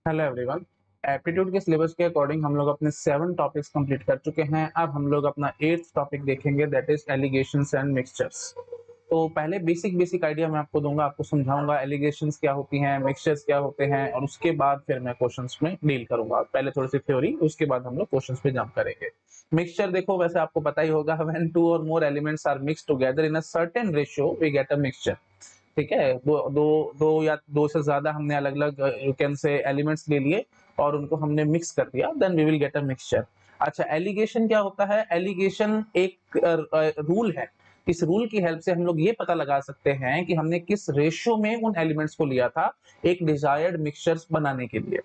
Hello everyone. Aptitude के syllabus के according हम लोग अपने 7 टॉपिक्स कंप्लीट कर चुके हैं। अब हम लोग अपना 8th टॉपिक देखेंगे, that is allegations and mixtures. तो पहले बेसिक आइडिया मैं आपको दूंगा, आपको समझाऊंगा एलिगेशंस क्या होती हैं, मिक्सचर्स क्या होते हैं, और उसके बाद फिर मैं क्वेश्चंस में डील करूंगा। पहले थोड़ी सी थ्योरी, उसके बाद हम लोग क्वेश्चंस पे जंप करेंगे। मिक्सचर देखो, वैसे आपको पता ही होगा, व्हेन टू और more elements are mixed together in a certain ratio we get a mixture. ठीक है, दो दो दो या दो से ज्यादा हमने अलग अलग यू कैन से एलिमेंट्स ले लिए और उनको हमने मिक्स कर दिया, then we will get a mixture. अच्छा, एलिगेशन क्या होता है? एलिगेशन एक रूल है। इस रूल की हेल्प से हम लोग ये पता लगा सकते हैं कि हमने किस रेशियो में उन एलिमेंट्स को लिया था एक डिजायर्ड मिक्सचर बनाने के लिए।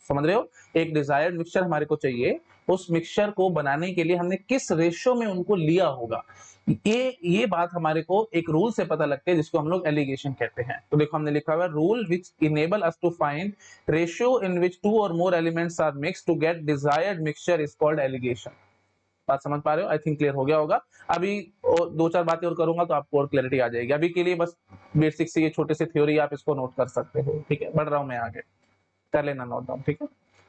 समझ रहे हो? एक डिजायर्ड मिक्सचर हमारे को चाहिए, उस मिक्सचर को बनाने के लिए हमने किस रेशियो में उनको लिया होगा। ये बात हमारे को एक रूल से पता लगती है, जिसको हम लोग एलिगेशन कहते हैं। तो देखो, हमने लिखा हुआ है rule which enable us to find ratio in which two और more elements are mixed to get desired mixture is called alligation. बात समझ पा रहे हो? आई थिंक क्लियर हो गया होगा। अभी दो चार बातें और करूंगा तो आपको और क्लैरिटी आ जाएगी। अभी के लिए बस बेसिक से ये छोटे से थ्योरी आप इसको नोट कर सकते हो। ठीक है, बढ़ रहा हूं मैं आगे, कर लेना नोट डाउन। ठीक है,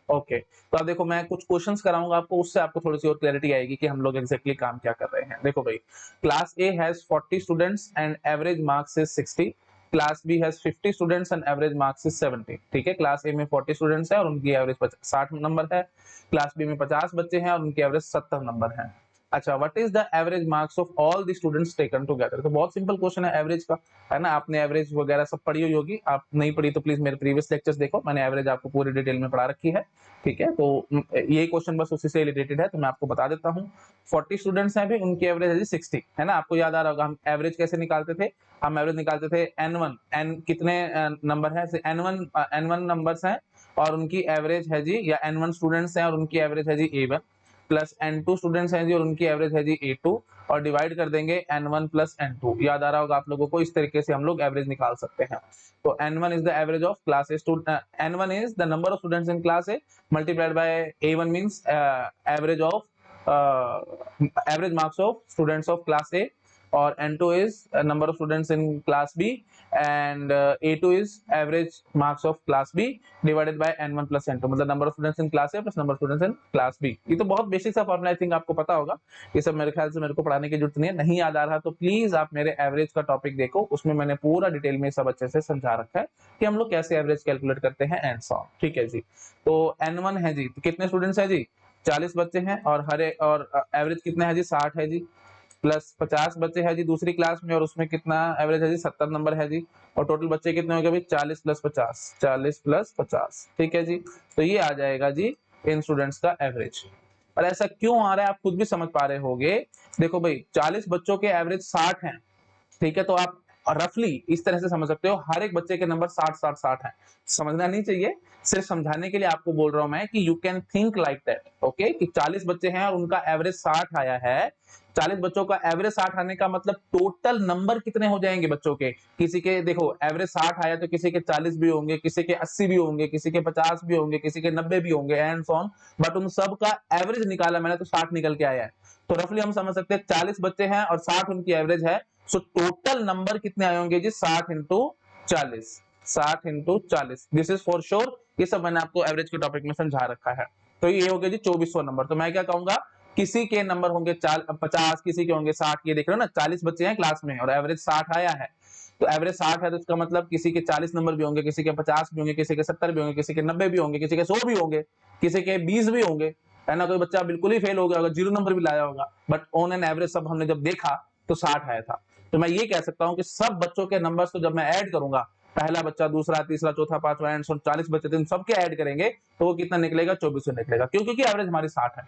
ओके। तो अब देखो, मैं कुछ क्वेश्चंस कराऊंगा आपको, उससे आपको थोड़ी सी और क्लैरिटी आएगी कि हम लोग एग्जैक्टली काम क्या कर रहे हैं। देखो भाई, class A has 40 students and average marks is 60। Class B has 50 students and average marks is 70। ठीक है, क्लास ए में 40 स्टूडेंट्स है और उनकी एवरेज 60 नंबर है। क्लास बी में 50 बच्चे हैं और उनकी एवरेज 70 नंबर है। अच्छा, what is the average marks of all the students taken together? तो बहुत सिंपल क्वेश्चन है एवरेज का, है ना। आपने एवरेज वगैरह सब पढ़ी हुई होगी, आप नहीं पढ़ी तो प्लीज मेरे प्रीवियस लेक्चर्स देखो, मैंने एवरेज आपको पूरी डिटेल में पढ़ा रखी है। ठीक है, तो ये क्वेश्चन बस उसी से रिलेटेड है, तो मैं आपको बता देता हूँ। 40 स्टूडेंट्स हैं, भी उनकी एवरेज है जी 60, है ना। आपको याद आ रहा होगा हम एवरेज कैसे निकालते थे? हम एवरेज निकालते थे n1, n कितने नंबर है, n1 नंबर्स हैं और उनकी एवरेज है जी, या n1 स्टूडेंट्स हैं और उनकी एवरेज है जी a1, प्लस n2 स्टूडेंट्स हैं जी और उनकी एवरेज है जी a2, और डिवाइड कर देंगे n1 प्लस n2। याद आ रहा होगा आप लोगों को, इस तरीके से हम लोग एवरेज निकाल सकते हैं। तो n1 is the average of class A n1 is the number of students in class A multiplied by a1 means uh, average marks of students of class A, और n2 is number of students in class B, and a2 is average marks of class B divided by n1 plus n2, मतलब number of students in class A plus number of students in class B। ये तो बहुत basic सा formula, I think आपको पता होगा। ये सब मेरे ख्याल से मेरे को पढ़ाने की जरूरत नहीं है। नहीं याद आ रहा तो प्लीज आप मेरे एवरेज का टॉपिक देखो, उसमें मैंने पूरा डिटेल में सब अच्छे से समझा रखा है कि हम लोग कैसे एवरेज कैलकुलेट करते हैं एंड सो ऑन। ठीक है जी, तो n1 है जी, तो कितने स्टूडेंट्स है जी? 40 बच्चे हैं, और एवरेज कितना है जी? 60 है जी, प्लस 50 बच्चे हैं जी दूसरी क्लास में और उसमें कितना एवरेज है जी? 70 नंबर है जी, और टोटल बच्चे कितने हो गए भाई? 40 प्लस 50, 40 प्लस 50। ठीक है जी, तो ये आ जाएगा जी इन स्टूडेंट्स का एवरेज। और ऐसा क्यों आ रहा है आप खुद भी समझ पा रहे होगे। देखो भाई, 40 बच्चों के एवरेज 60 हैं, ठीक है, तो आप रफली इस तरह से समझ सकते हो, हर एक बच्चे के नंबर 60 60 60 है। समझना नहीं चाहिए, सिर्फ समझाने के लिए आपको बोल रहा हूं मैं कि you can think like that, okay, कि 40 बच्चे हैं और उनका एवरेज 60 आया है। 40 बच्चों का एवरेज 60 आने का मतलब टोटल नंबर कितने हो जाएंगे बच्चों के? किसी के देखो एवरेज 60 आया तो किसी के 40 भी होंगे, किसी के 80 भी होंगे, किसी के 50 भी होंगे, किसी के 90 भी होंगे एंड सो ऑन, बट उन सब का एवरेज निकाला मैंने तो 60 निकल के आया है। तो रफली हम समझ सकते हैं 40 बच्चे हैं और 60 उनकी एवरेज है, सो टोटल नंबर कितने आए होंगे जी? 60 into 40, 60 into 40, this is for sure. ये सब मैंने आपको एवरेज के टॉपिक में समझा रखा है। तो ये हो गया जी 2400 नंबर। तो मैं क्या कहूंगा, किसी के नंबर होंगे 50, किसी के होंगे 60। ये देख रहे हो ना, 40 बच्चे हैं क्लास में और एवरेज 60 आया है, तो एवरेज 60 है तो इसका मतलब किसी के 40 नंबर भी होंगे, किसी के 50 भी होंगे, किसी के 70 भी होंगे, किसी के 90 भी होंगे, किसी के 100 भी होंगे, किसी के 20 भी होंगे, है ना। कोई बच्चा बिल्कुल ही फेल हो गया होगा, 0 नंबर भी लाया होगा, बट ऑन एन एवरेज सब हमने जब देखा तो 60 आया था। तो मैं ये कह सकता हूं कि सब बच्चों के नंबर्स को जब मैं ऐड करूंगा, पहला बच्चा, दूसरा, तीसरा, चौथा, पांचवा एंड 40 बच्चे थे, सबके ऐड करेंगे तो वो कितना निकलेगा? 2400 निकलेगा। क्यों? क्योंकि एवरेज हमारी 60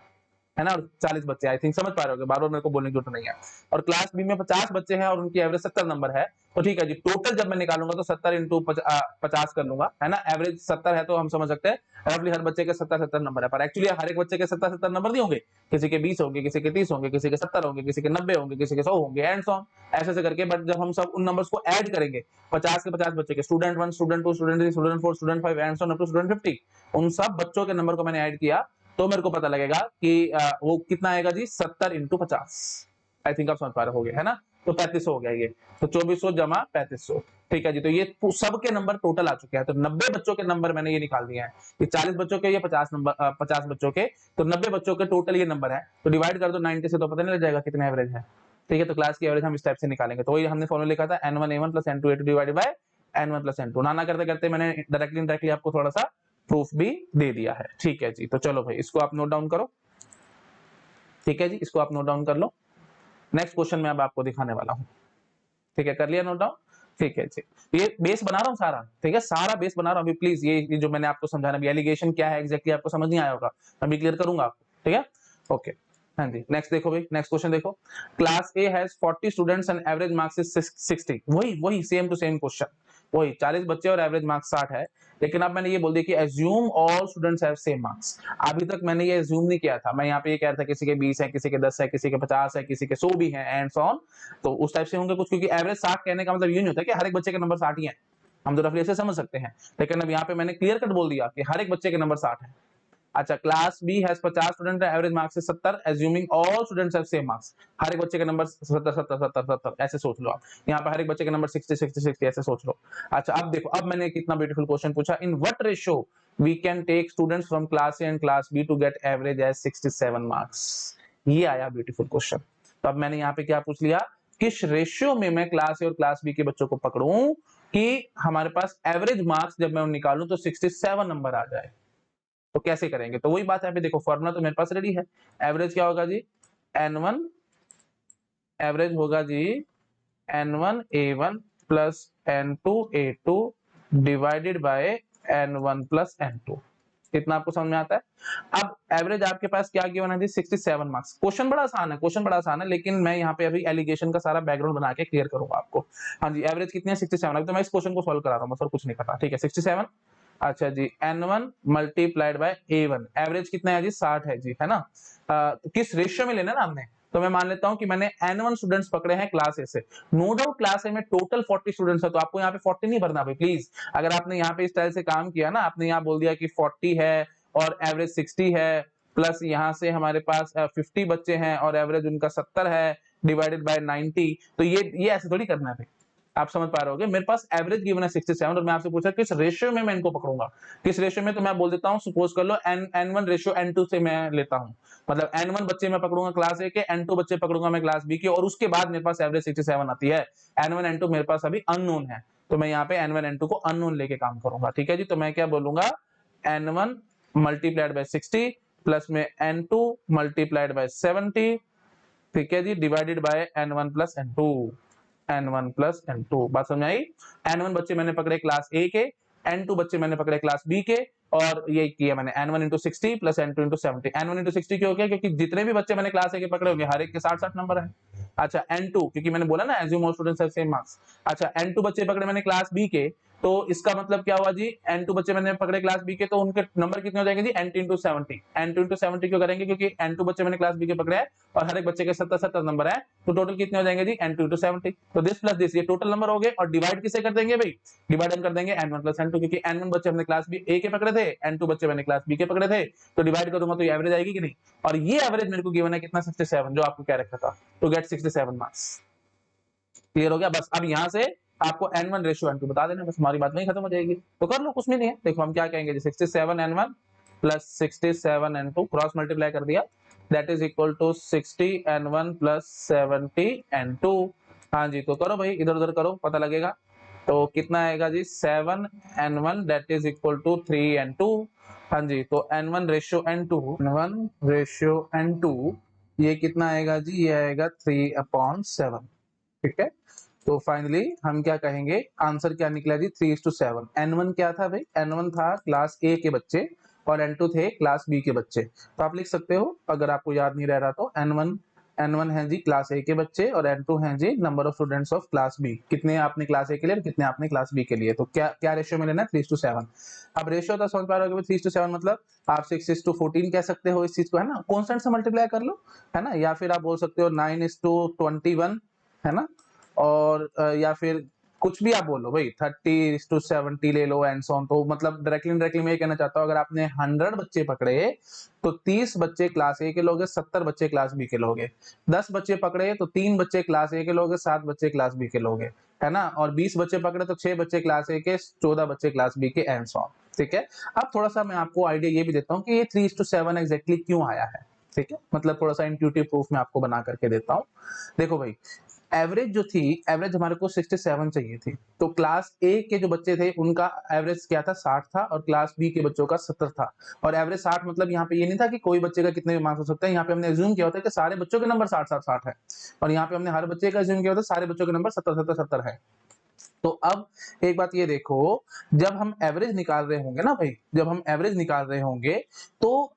है ना, और 40 बच्चे, आई थिंक समझ पा रहे हो, बार बार मेरे को बोलने की जरूरत नहीं है। और क्लास बी में 50 बच्चे हैं और उनकी एवरेज 70 नंबर है, तो ठीक है जी, टोटल जब मैं निकालूंगा तो 70 इंटू 50 कर लूंगा, है ना। एवरेज 70 है तो हम समझ सकते हैं रफली हर बच्चे के 70 नंबर है, पर एक्चुअली हर एक बच्चे के 70 नंबर नहीं होंगे। किसी के 20 होंगे, किसी के 30 होंगे, किसी के 70 होंगे, किसी के 90 होंगे, किसी के 100 होंगे एंड सो ऑन, ऐसे से करके। बट जब हम सब उन नंबर्स को ऐड करेंगे, 50 के 50 बच्चे के, student 1, student 2, student 3, student 4, student 5 and so on up to student 50, उन सब बच्चों के नंबर को मैंने ऐड किया तो मेरे को पता लगेगा कि वो कितना आएगा जी? 70 इंटू 50। आई थिंक आप समझ पा रहे होगे, है ना। तो 3500 हो गया ये, तो 2400 जमा 3500। ठीक है जी, तो ये सबके नंबर टोटल आ चुके हैं। तो 90 बच्चों के नंबर मैंने ये निकाल दिए हैं, ये 40 बच्चों के, ये 50 नंबर 50 बच्चों के, तो 90 बच्चों के टोटल ये नंबर है। तो डिवाइड कर दो 90 से तो पता नहीं लग जाएगा कितने एवरेज है। ठीक है, तो क्लास की एवरेज हम इस टाइप से निकालेंगे। तो वही हमने फॉर्मूला लिखा था n1 a1 plus n2 a2 divided by n1 plus n2। नाना करते करते मैंने डायरेक्टली आपको थोड़ा सा प्रूफ भी दे दिया है। ठीक है जी, तो चलो भाई इसको आप नोट डाउन करो। ठीक है जी, इसको आप नोट डाउन कर लो। नेक्स्ट क्वेश्चन मैं अब आपको दिखाने वाला हूँ। ठीक है, कर लिया नोट डाउन? ठीक है जी, ये बेस बना रहा हूँ सारा। ठीक है, सारा बेस बना रहा हूँ अभी। प्लीज ये जो मैंने आपको समझाना, अभी एलिगेशन क्या है एग्जैक्टली आपको समझ नहीं आया होगा, अभी क्लियर करूंगा आपको। ठीक है, ओके। हाँ जी, नेक्स्ट देखो भाई, नेक्स्ट क्वेश्चन देखो। Class A has 40 students and average marks is 60। वही सेम टू सेम क्वेश्चन, वही 40 बच्चे और एवरेज मार्क्स 60 है। लेकिन अब मैंने ये बोल दिया कि assume all students have same marks. अभी तक मैंने ये एज्यूम नहीं किया था, मैं यहाँ पे ये कह रहा था किसी के 20 है, किसी के 10 है, किसी के 50 है, किसी के 100 भी है एंड सो ऑन। तो उस टाइप से होंगे कुछ, क्योंकि एवरेज 60 कहने का मतलब ये नहीं होता कि हर एक बच्चे के नंबर 60 ही है, हम तो रफली ऐसे समझ सकते हैं। लेकिन अब यहाँ पे मैंने क्लियर कट बोल दिया कि हर एक बच्चे के नंबर 60 है। अच्छा, class B has 50 student, average marks है 70, assuming all students have same marks. हर एक बच्चे के नंबर 70 70 70 70 ऐसे सोच लो आप। यहाँ पे हर एक बच्चे के नंबर 60 60 60 ऐसे सोच लो। अच्छा, अब देखो, अब मैंने कितना ब्यूटीफुल क्वेश्चन पूछा। In what ratio we can take students from class A and class B to get average as 67 marks. ये आया ब्यूटीफुल क्वेश्चन। तो अब मैंने यहाँ पे क्या पूछ लिया, किस रेशियो में मैं क्लास ए और क्लास बी के बच्चों को पकड़ूं कि हमारे पास एवरेज मार्क्स जब मैं निकालूं तो 67 नंबर आ जाए। तो कैसे करेंगे, तो वही बात है। देखो फॉर्मूला तो मेरे पास रेडी है। एवरेज क्या होगा जी, n1 एवरेज होगा जी n1 a1 plus n2 a2 divided by n1 plus n2। कितना आपको समझ में आता है? अब एवरेज आपके पास क्या गिवन है जी, 67 मार्क्स। क्वेश्चन बड़ा आसान है, क्वेश्चन बड़ा आसान है, लेकिन मैं यहाँ पे अभी एलिगेशन का सारा बैकग्राउंड बना के क्लियर करूंगा आपको। हाँ जी, एवरेज कितनी है, 67। अभी तो मैं इस क्वेश्चन को सॉल्व करा रहा हूँ बस, और कुछ नहीं कर रहा। ठीक है, 67। अच्छा जी, n1 multiplied by a1, average कितना है जी, 60 है जी, है ना। किस रेशियो में लेना ना हमने, तो मैं मान लेता हूं कि मैंने n1 स्टूडेंट्स पकड़े हैं क्लास ए से। नो डाउट क्लास ए में टोटल 40 स्टूडेंट्स है, तो आपको यहाँ पे 40 नहीं भरना भाई प्लीज। अगर आपने यहाँ पे इस स्टाइल से काम किया ना, आपने यहाँ बोल दिया कि 40 है और एवरेज 60 है, प्लस यहाँ से हमारे पास 50 बच्चे हैं और एवरेज उनका 70 है डिवाइडेड बाय 90, तो ये ऐसे थोड़ी करना है भाई। आप समझ पा रहे होगे, मेरे पास एवरेज गिवन है 67 और मैं आपसे पूछा किस रेशियो में मैं इनको पकड़ूंगा, किस रेशियो में। तो मैं बोल देता हूं, सपोज कर लो n1 रेशियो n2 से मैं लेता हूं, मतलब n1 बच्चे मैं पकड़ूंगा क्लास ए के, n2 बच्चे पकड़ूंगा मैं क्लास बी के, और उसके बाद मेरे पास एवरेज 67 आती है। n1 n2 मेरे पास अभी अननोन है, तो मैं यहाँ पे n1 n2 को अननोन लेके काम करूंगा। ठीक है जी, तो मैं क्या बोलूंगा, n1 मल्टीप्लाइड बाय 60 प्लस में n2 मल्टीप्लाइड बाय 70, ठीक है जी, divided by n1 plus n2, n1 plus n2। बात समझ आई? n1 बच्चे मैंने पकड़े क्लास ए के, n2 बच्चे मैंने पकड़े क्लास बी के, और ये किया मैंने n1 into 60 plus n2 into 70। n1 into 60 क्यों किया, क्योंकि जितने भी बच्चे मैंने क्लास ए के पकड़े होंगे हर एक के 60-60 नंबर है। अच्छा, n2 क्योंकि मैंने बोला ना assume all students have same marks. अच्छा, n2 बच्चे पकड़े मैंने क्लास बी के, तो इसका मतलब क्या हुआ जी, n2 बच्चे मैंने पकड़े क्लास बी के, तो उनके नंबर कितने हो जाएंगे जी, n2 इंटू 70। n2 इंटू 70 क्यों करेंगे, क्योंकि n2 बच्चे मैंने क्लास बी के पकड़े हैं और हर एक बच्चे के 70-70 नंबर है, तो टोटल कितने हो जाएंगे जी, n2 इंटू 70। तो दिस प्लस दिस, ये टोटल नंबर हो गए। और डिवाइड किसे कर देंगे भाई, डिवाइड हम कर देंगे n1 प्लस n2, क्योंकि n1 बच्चे हमने क्लास बी ए के पकड़े थे, n2 बच्चे मैंने क्लास बी के पकड़े थे, तो डिवाइड करूंगा तो ये एवरेज आएगी कि नहीं। और ये एवरेज मेरे को गिवन है कितना, 67, जो आपको क्या रखा था, टू गेट 67 मार्क्स। क्लियर हो गया? बस अब यहां से आपको n1 रेशियो n2 बता देना, बस हमारी बात नहीं खत्म हो जाएगी। तो कर लो, कुछ भी नहीं है। देखो हम क्या कहेंगे, 67 n1 plus 67 n2 cross multiply कर दिया, that is equal to 60 n1 plus 70 n2। हाँ जी, तो करो भाई, इधर उधर करो, पता लगेगा। तो कितना आएगा जी, 7 n1 that is equal to 3 n2। हाँ जी, तो n1 रेशियो n2 ये कितना आएगा जी, ये आएगा 3/7। ठीक है, तो फाइनली हम क्या कहेंगे, आंसर क्या निकला जी, 3:7। n1 क्या था भाई, n1 था क्लास ए के बच्चे और n2 थे क्लास बी के बच्चे। तो आप लिख सकते हो, अगर आपको याद नहीं रह रहा तो n1 है जी क्लास ए के बच्चे और n2 है जी number of students of class B. कितने आपने क्लास ए के लिए और कितने आपने क्लास बी के लिए, तो क्या क्या रेशियो में लेना है, 3:7। अब रेशियो तो समझ पा रहे हो 3:7 मतलब आप 6:14 कह सकते हो इस चीज को, है ना, कॉन्स्टेंट से मल्टीप्लाई कर लो, है ना, या फिर आप बोल सकते हो 9:21, है ना, और या फिर कुछ भी आप बोलो भाई, 30:70 ले लो एंड सो ऑन। तो मतलब डायरेक्टली मैं ये कहना चाहता हूँ, अगर आपने 100 बच्चे पकड़े तो 30 बच्चे क्लास ए के लोगे, 70 बच्चे क्लास बी के लोगे। 10 बच्चे पकड़े तो 3 बच्चे क्लास ए के लोगे, 7 बच्चे क्लास बी के लोगे, है ना। और 20 बच्चे पकड़े तो 6 बच्चे क्लास ए के, 14 बच्चे क्लास बी के एंड सो ऑन। ठीक है। अब थोड़ा सा मैं आपको आइडिया ये भी देता हूँ कि ये 3:7 एग्जैक्टली क्यों आया है। ठीक है, मतलब थोड़ा सा इंट्यूटिव प्रूफ मैं आपको बना करके देता हूँ। देखो भाई, एवरेज जो थी, एवरेज हमारे को 67 चाहिए थी। तो क्लास ए के जो बच्चे थे उनका एवरेज क्या था, 60 था, और क्लास बी के बच्चों का 70 था। और एवरेज 60 मतलब यहाँ पे ये नहीं था कि कोई बच्चे का कितने भी मार्क्स हो सकते हैं, यहाँ पे हमने एज्यूम किया होता है कि सारे बच्चों के नंबर 60 है। और यहाँ पे हमने हर बच्चे का एज्यूम किया होता है सारे बच्चों के नंबर 70 है। तो अब एक बात ये देखो, जब हम एवरेज निकाल रहे होंगे ना भाई, जब हम एवरेज निकाल रहे होंगे तो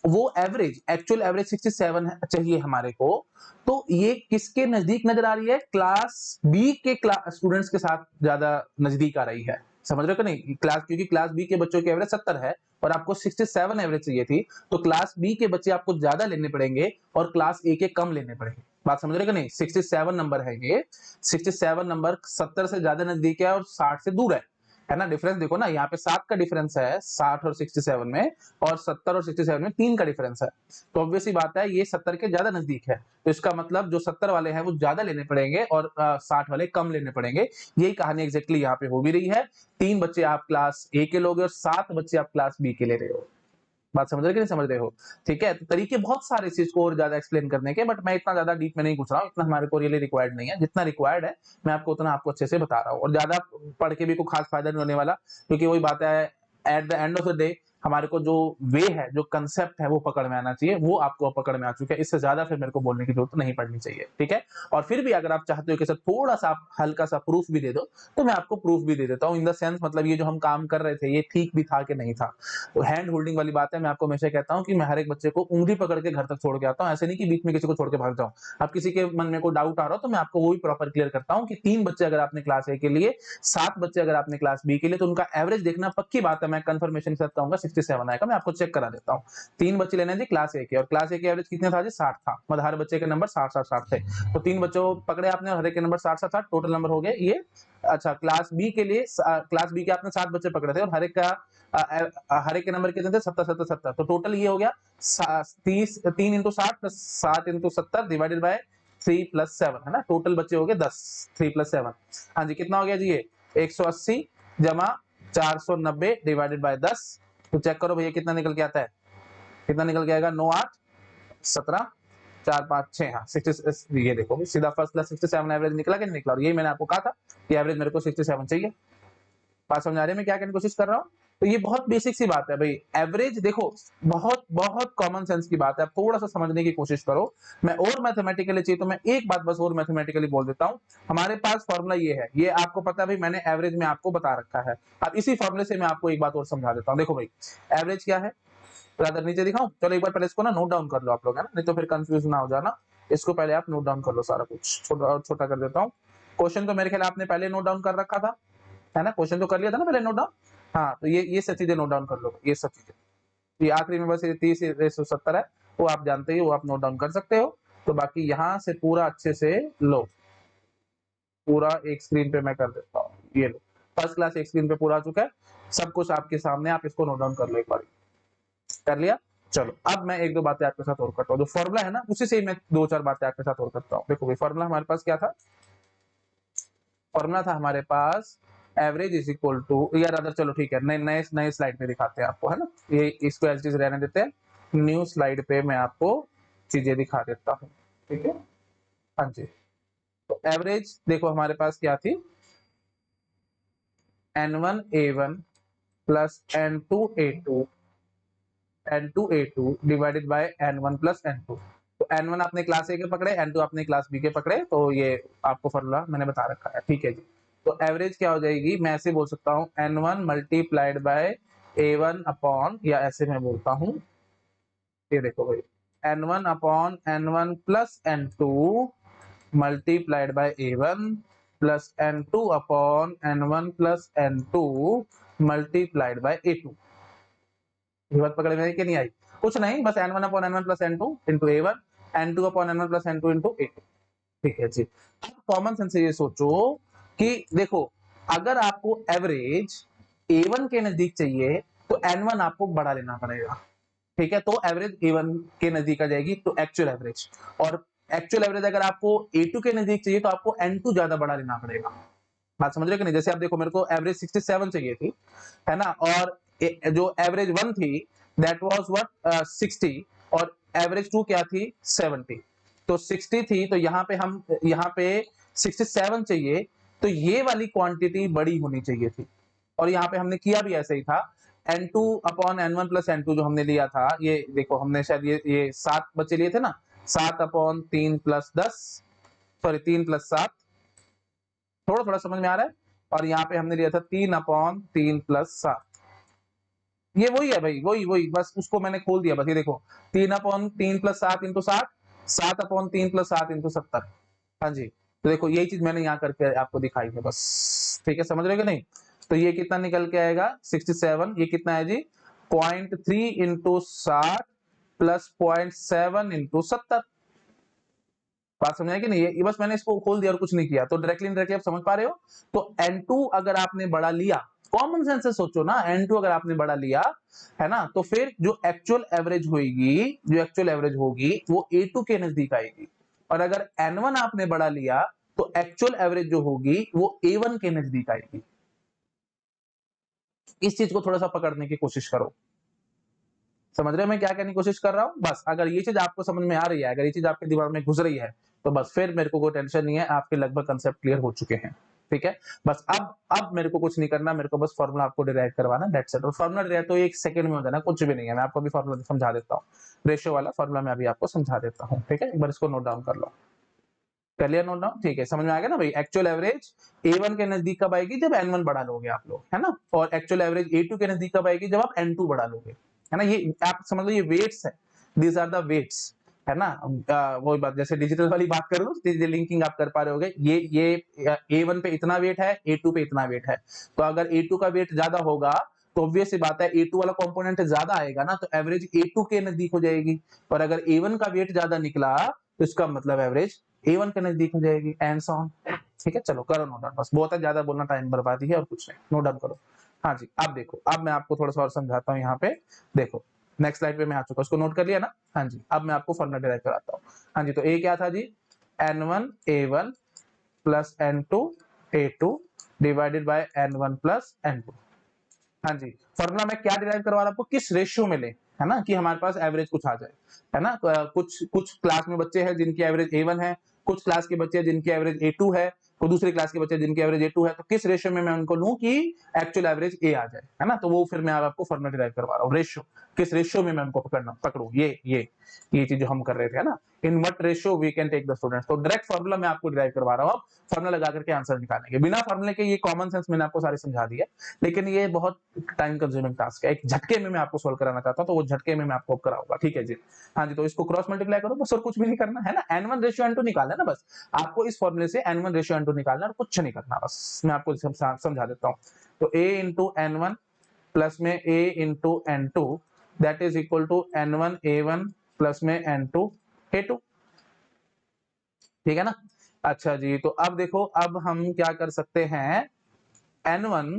वो एवरेज, एक्चुअल एवरेज 67 चाहिए हमारे को। तो ये किसके नजदीक नजर आ रही है, क्लास बी के स्टूडेंट्स के साथ ज्यादा नजदीक आ रही है। समझ रहे हो कि नहीं, क्लास, क्योंकि क्लास बी के बच्चों की एवरेज 70 है और आपको 67 एवरेज चाहिए थी, तो क्लास बी के बच्चे आपको ज्यादा लेने पड़ेंगे और क्लास ए के कम लेने पड़ेंगे। बात समझ रहे हो कि नहीं, 67 नंबर है ये, 67 नंबर 70 से ज्यादा नजदीक है और 60 से दूर है ना। डिफरेंस देखो ना, यहाँ पे 7 का डिफरेंस है 60 और 67 में, और 70 और 67 में 3 का डिफरेंस है। तो ऑब्वियस सी बात है ये 70 के ज्यादा नजदीक है, तो इसका मतलब जो 70 वाले हैं वो ज्यादा लेने पड़ेंगे और 60 वाले कम लेने पड़ेंगे। यही कहानी एग्जैक्टली यहाँ पे हो भी रही है। 3 बच्चे आप क्लास ए के लोगे और 7 बच्चे आप क्लास बी के ले रहे हो। बात समझ रहे कि नहीं समझ रहे हो। ठीक है, तो तरीके बहुत सारे इस चीज को और ज्यादा एक्सप्लेन करने के, बट मैं इतना ज्यादा डीप में नहीं पूछ रहा हूँ, इतना हमारे को रियली रिक्वायर्ड नहीं है। जितना रिक्वायर्ड है मैं आपको उतना आपको अच्छे से बता रहा हूँ, और ज्यादा पढ़ के भी कोई खास फायदा नहीं होने वाला, क्योंकि वही बात है, at the end of the day हमारे को जो वे है, जो कंसेप्ट है वो पकड़ में आना चाहिए, वो आपको पकड़ में आ चुका है। इससे ज्यादा फिर मेरे को बोलने की जरूरत नहीं पड़नी चाहिए। ठीक है, और फिर भी अगर आप चाहते हो कि सर थोड़ा सा आप हल्का सा प्रूफ भी दे दो, तो मैं आपको प्रूफ भी दे देता हूँ। इन द सेंस, मतलब ये जो हम काम कर रहे थे ये ठीक भी था कि नहीं था। तो हैंड होल्डिंग वाली बात है, मैं आपको हमेशा कहता हूँ कि मैं हर एक बच्चे को उंगली पकड़ के घर तक छोड़ के आता हूँ, ऐसे नहीं कि बीच में किसी को छोड़ के भाग जाऊं। अब किसी के मन में कोई डाउट आ रहा हो तो मैं आपको वो भी प्रॉपर क्लियर करता हूँ कि 3 बच्चे अगर आपने क्लास ए के लिए, 7 बच्चे अगर आपने क्लास बी के लिए, तो उनका एवरेज देखना पक्की बात है, मैं कंफर्मेशन के साथ कहूंगा 67 आएगा। मैं आपको चेक करा देता हूँ। 3 बच्चे लेने थे क्लास ए के, और क्लास ए के एवरेज कितने था जी, 60 था, मतलब हर बच्चे के नंबर 60 थे। तो 3 बच्चों पकड़े आपने और हर एक के नंबर 60 टोटल नंबर हो गए ये। अच्छा, क्लास बी के लिए, क्लास बी के आपने 7 बच्चे पकड़े थे और हर एक का हर एक के नंबर कितने थे, 70 तो टोटल ये हो गया 30, 3 into 60 plus 7 into 70 divided by 3 plus 7, है ना। टोटल बच्चे हो गए 10, 3 प्लस 7, हाँ जी, कितना हो गया जी ये 180 जमा 490 डिवाइडेड बाय 10। तो चेक करो भैया कितना निकल के आता है, कितना निकल के आएगा, 9 8 17 4 5 6, हाँ 60। ये देखो सीधा फर्स्ट क्लास 67 एवरेज निकला कि नहीं निकला, और यही मैंने आपको कहा था कि एवरेज मेरे को 67 चाहिए। बात समझ आ रही है मैं क्या कहने की कोशिश कर रहा हूँ। तो ये बहुत बेसिक सी बात है भाई, एवरेज देखो बहुत बहुत कॉमन सेंस की बात है, थोड़ा सा समझने की कोशिश करो। मैं और मैथमेटिकली चाहिए तो मैं एक बात बस और मैथमेटिकली बोल देता हूँ। हमारे पास फॉर्मूला ये है, ये आपको पता है भाई, मैंने एवरेज में आपको बता रखा है। अब इसी फॉर्मूले से मैं आपको एक बात और समझा देता हूँ। देखो भाई, एवरेज क्या है, ब्रदर नीचे दिखाऊं, चलो एक बार पहले इसको ना नोट डाउन कर लो आप लोग, है ना, नहीं तो फिर कंफ्यूज ना हो जाना। इसको पहले आप नोट डाउन कर लो, सारा कुछ छोटा और छोटा कर देता हूँ। क्वेश्चन तो मेरे ख्याल आपने पहले नोट डाउन कर रखा था, है ना, क्वेश्चन तो कर लिया था ना पहले नोट डाउन। हाँ, तो ये सब चीजें नोट डाउन कर लो, ये सब चीजें। ये आखिरी में बस ये 30:70 है, वो आप जानते ही, वो आप नोट डाउन कर सकते हो। तो बाकी यहाँ से पूरा अच्छे से लो, पूरा एक स्क्रीन पे मैं कर देता हूँ, ये लो फर्स्ट क्लास एक स्क्रीन पे पूरा आ चुका है, सब कुछ आपके सामने, आप इसको नोट डाउन कर लो एक बार। कर लिया, चलो अब मैं एक दो बातें आपके साथ और करता हूँ। जो फॉर्मूला है ना उसी से ही मैं दो चार बातें आपके साथ और करता हूँ। देखो भाई, फॉर्मूला हमारे पास क्या था, फॉर्मूला था हमारे पास एवरेज इज इक्वल टू, यार अदर, चलो ठीक है, नए नए नए स्लाइड पे दिखाते हैं आपको, है ना, ये इसको एज इज रहने देते हैं, न्यू स्लाइड पे मैं आपको चीजें दिखा देता हूँ। ठीक है, हाँ जी। तो एवरेज देखो हमारे पास क्या थी, n1 a1 plus n2 a2 divided by n1 plus n2। तो n1 आपने क्लास ए के पकड़े, n2 आपने क्लास बी के पकड़े, तो ये आपको फॉर्मूला मैंने बता रखा है। ठीक है जी, तो एवरेज क्या हो जाएगी, मैं ऐसे बोल सकता हूँ n1 multiplied by a1 upon, या ऐसे मैं बोलता हूँ, ये देखो भाई, n1 upon n1 plus n2 multiplied by a1 plus n2 upon n1 plus n2 multiplied by a2। ये बात पकड़ में आई कि नहीं आई, कुछ नहीं, बस n1 upon n1 plus n2 into a1, n2 upon n1 plus n2 into a2। ठीक है जी। अब कॉमन सेंस से ये सोचो कि देखो अगर आपको एवरेज A1 के नजदीक चाहिए तो N1 आपको बड़ा लेना पड़ेगा, ठीक है। तो एवरेज A1 के नजदीक आ जाएगी तो एक्चुअल एवरेज, और एक्चुअल एवरेज अगर आपको A2 के नजदीक चाहिए तो आपको N2 ज्यादा बड़ा लेना पड़ेगा। बात समझ रहे हो कि नहीं? जैसे आप देखो मेरे को एवरेज 67 चाहिए थी, है ना, और जो एवरेज 1 थी दैट वाज व्हाट 60, और एवरेज 2 क्या थी 70। तो 60 थी तो यहाँ पे 67 चाहिए, तो ये वाली क्वांटिटी बड़ी होनी चाहिए थी, और यहाँ पे हमने किया भी ऐसे ही था। N2 upon N1 plus N2 जो हमने लिया था, ये देखो हमने शायद ये 7 बच्चे लिए थे ना, 7 अपॉन 3 प्लस 10, सॉरी 3 प्लस 7, थोड़ा थोड़ा समझ में आ रहा है। और यहाँ पे हमने लिया था 3 अपॉन 3 प्लस 7, ये वही है भाई, वही वही, बस उसको मैंने खोल दिया बस। ये देखो 3 upon 3 plus 7 into 60, 7 upon 3 plus 7 into 70। हाँ जी, तो देखो यही चीज मैंने यहाँ करके आपको दिखाई है बस, ठीक है, समझ रहे हो कि नहीं? तो ये कितना निकल के आएगा 67, ये कितना है जी 0.3 इंटू 60 प्लस 0.7 इंटू 70। बात समझ आई कि नहीं? ये बस मैंने इसको खोल दिया और कुछ नहीं किया, तो डायरेक्टली इनडायरेक्टली आप समझ पा रहे हो। तो N2 अगर आपने बड़ा लिया, कॉमन सेंस से सोचो ना, N2 अगर आपने बड़ा लिया है ना, तो फिर जो एक्चुअल एवरेज होगी, जो एक्चुअल एवरेज होगी वो A2 के नजदीक आएगी, और अगर N1 आपने बड़ा लिया तो एक्चुअल एवरेज जो होगी वो A1 के नजदीक आएगी। इस चीज को थोड़ा सा पकड़ने की कोशिश करो, समझ रहे हो मैं क्या कहने की कोशिश कर रहा हूं? बस अगर ये चीज आपको समझ में आ रही है, अगर ये चीज आपके दिमाग में घुस रही है, तो बस फिर मेरे को कोई टेंशन नहीं है, आपके लगभग कंसेप्ट क्लियर हो चुके हैं, ठीक है। बस अब मेरे को कुछ नहीं करना, मेरे को बस फॉर्मूला आपको डिराइव करवाना, दैट्स इट। और फॉर्मूला डिराइव तो एक सेकंड में हो जाना, कुछ भी नहीं है। मैं आपको अभी फॉर्मूला समझा देता हूँ, रेशियो वाला फॉर्मूला मैं अभी आपको समझा देता हूँ, ठीक है। एक बार इसको नोट डाउन कर लो, कर लिया नोट डाउन? ठीक है, समझ में आ गया ना भाई। एक्चुअल एवरेज A1 के नजदीक कब आएगी? जब N1 बढ़ा लोगे आप लोग, है ना। और एक्चुअल एवरेज A2 के नजदीक कब आएगी? जब आप N2 बढ़ा लोगे, है ना। ये आप समझ लो, ये वेट्स है, दीज आर द वेट्स, है ना। वही बात, जैसे डिजिटल वाली बात कर लो, लिंकिंग आप कर पा रहे होगे। ये A1 पे इतना वेट है, A2 पे इतना वेट है, तो अगर A2 का वेट ज्यादा होगा तो ऑब्वियस सी बात है A2 वाला कंपोनेंट ज्यादा आएगा ना, तो एवरेज A2 के नजदीक हो जाएगी। और अगर A1 का वेट ज्यादा निकला तो इसका मतलब एवरेज A1 के नजदीक हो जाएगी, एंड सो ऑन, ठीक है। चलो करो नोट डाउन, बस बहुत है, ज्यादा बोलना टाइम बर्बादी है और कुछ नहीं, नोट डाउन करो। हाँ जी, अब देखो, अब मैं आपको थोड़ा सा और समझाता हूँ। यहाँ पे देखो नेक्स्ट स्लाइड पे मैं आ चुका, उसको नोट कर लिया ना? हाँ जी, अब मैं आपको फॉर्मूला डिराइव कराता हूँ। हाँ जी, तो ए क्या था जी? N1 A1 plus N2 A2 divided by N1 plus N2। हाँ जी, फॉर्मूला में क्या डिराइव करवा रहा हूं आपको, किस रेशियो में ले, है ना, कि हमारे पास एवरेज कुछ आ जाए, है ना। कुछ कुछ क्लास में बच्चे हैं जिनकी एवरेज A1 है, कुछ क्लास के बच्चे जिनकी एवरेज A2 है, तो दूसरी क्लास के बच्चे जिनकी एवरेज A2 है, तो किस रेशियो में मैं उनको लूं कि एक्चुअल एवरेज A आ जाए, है ना। तो वो फिर मैं आपको फॉर्मूला डिराइव करवा रहा हूँ, रेशियो, किस रेशियो में मैं उनको पकड़ू, ये चीज जो हम कर रहे थे, है ना, in what ratio we can take the students. तो डायरेक्ट फॉर्मूला मैं आपको डिराइव करवा रहा हूँ, फॉर्मूला लगा करके आंसर निकालेंगे। बिना फॉर्मूले के ये कॉमन सेंस मैंने आपको सारे समझा दिया, लेकिन ये बहुत टाइम कंज्यूमिंग टास्क है, एक झटके में मैं आपको सोल्व कराना चाहता हूं, तो वो झटके में मैं आपको कराऊंगा, ठीक है जी। हाँ जी, तो इसको क्रॉस मल्टीप्लाई करो बस, और कुछ भी नहीं करना, है ना। N1 रेशियो N2 निकालना है ना बस, आपको इस फॉर्मूले से N1 रेशियो N2 निकालना, और कुछ नहीं करना, बस मैं आपको समझा देता हूँ। तो A इंटू N1 प्लस में A into N2 that is equal to N1 A1 plus में N2 A2, ठीक है ना। अच्छा जी, तो अब देखो, अब हम क्या कर सकते हैं, N1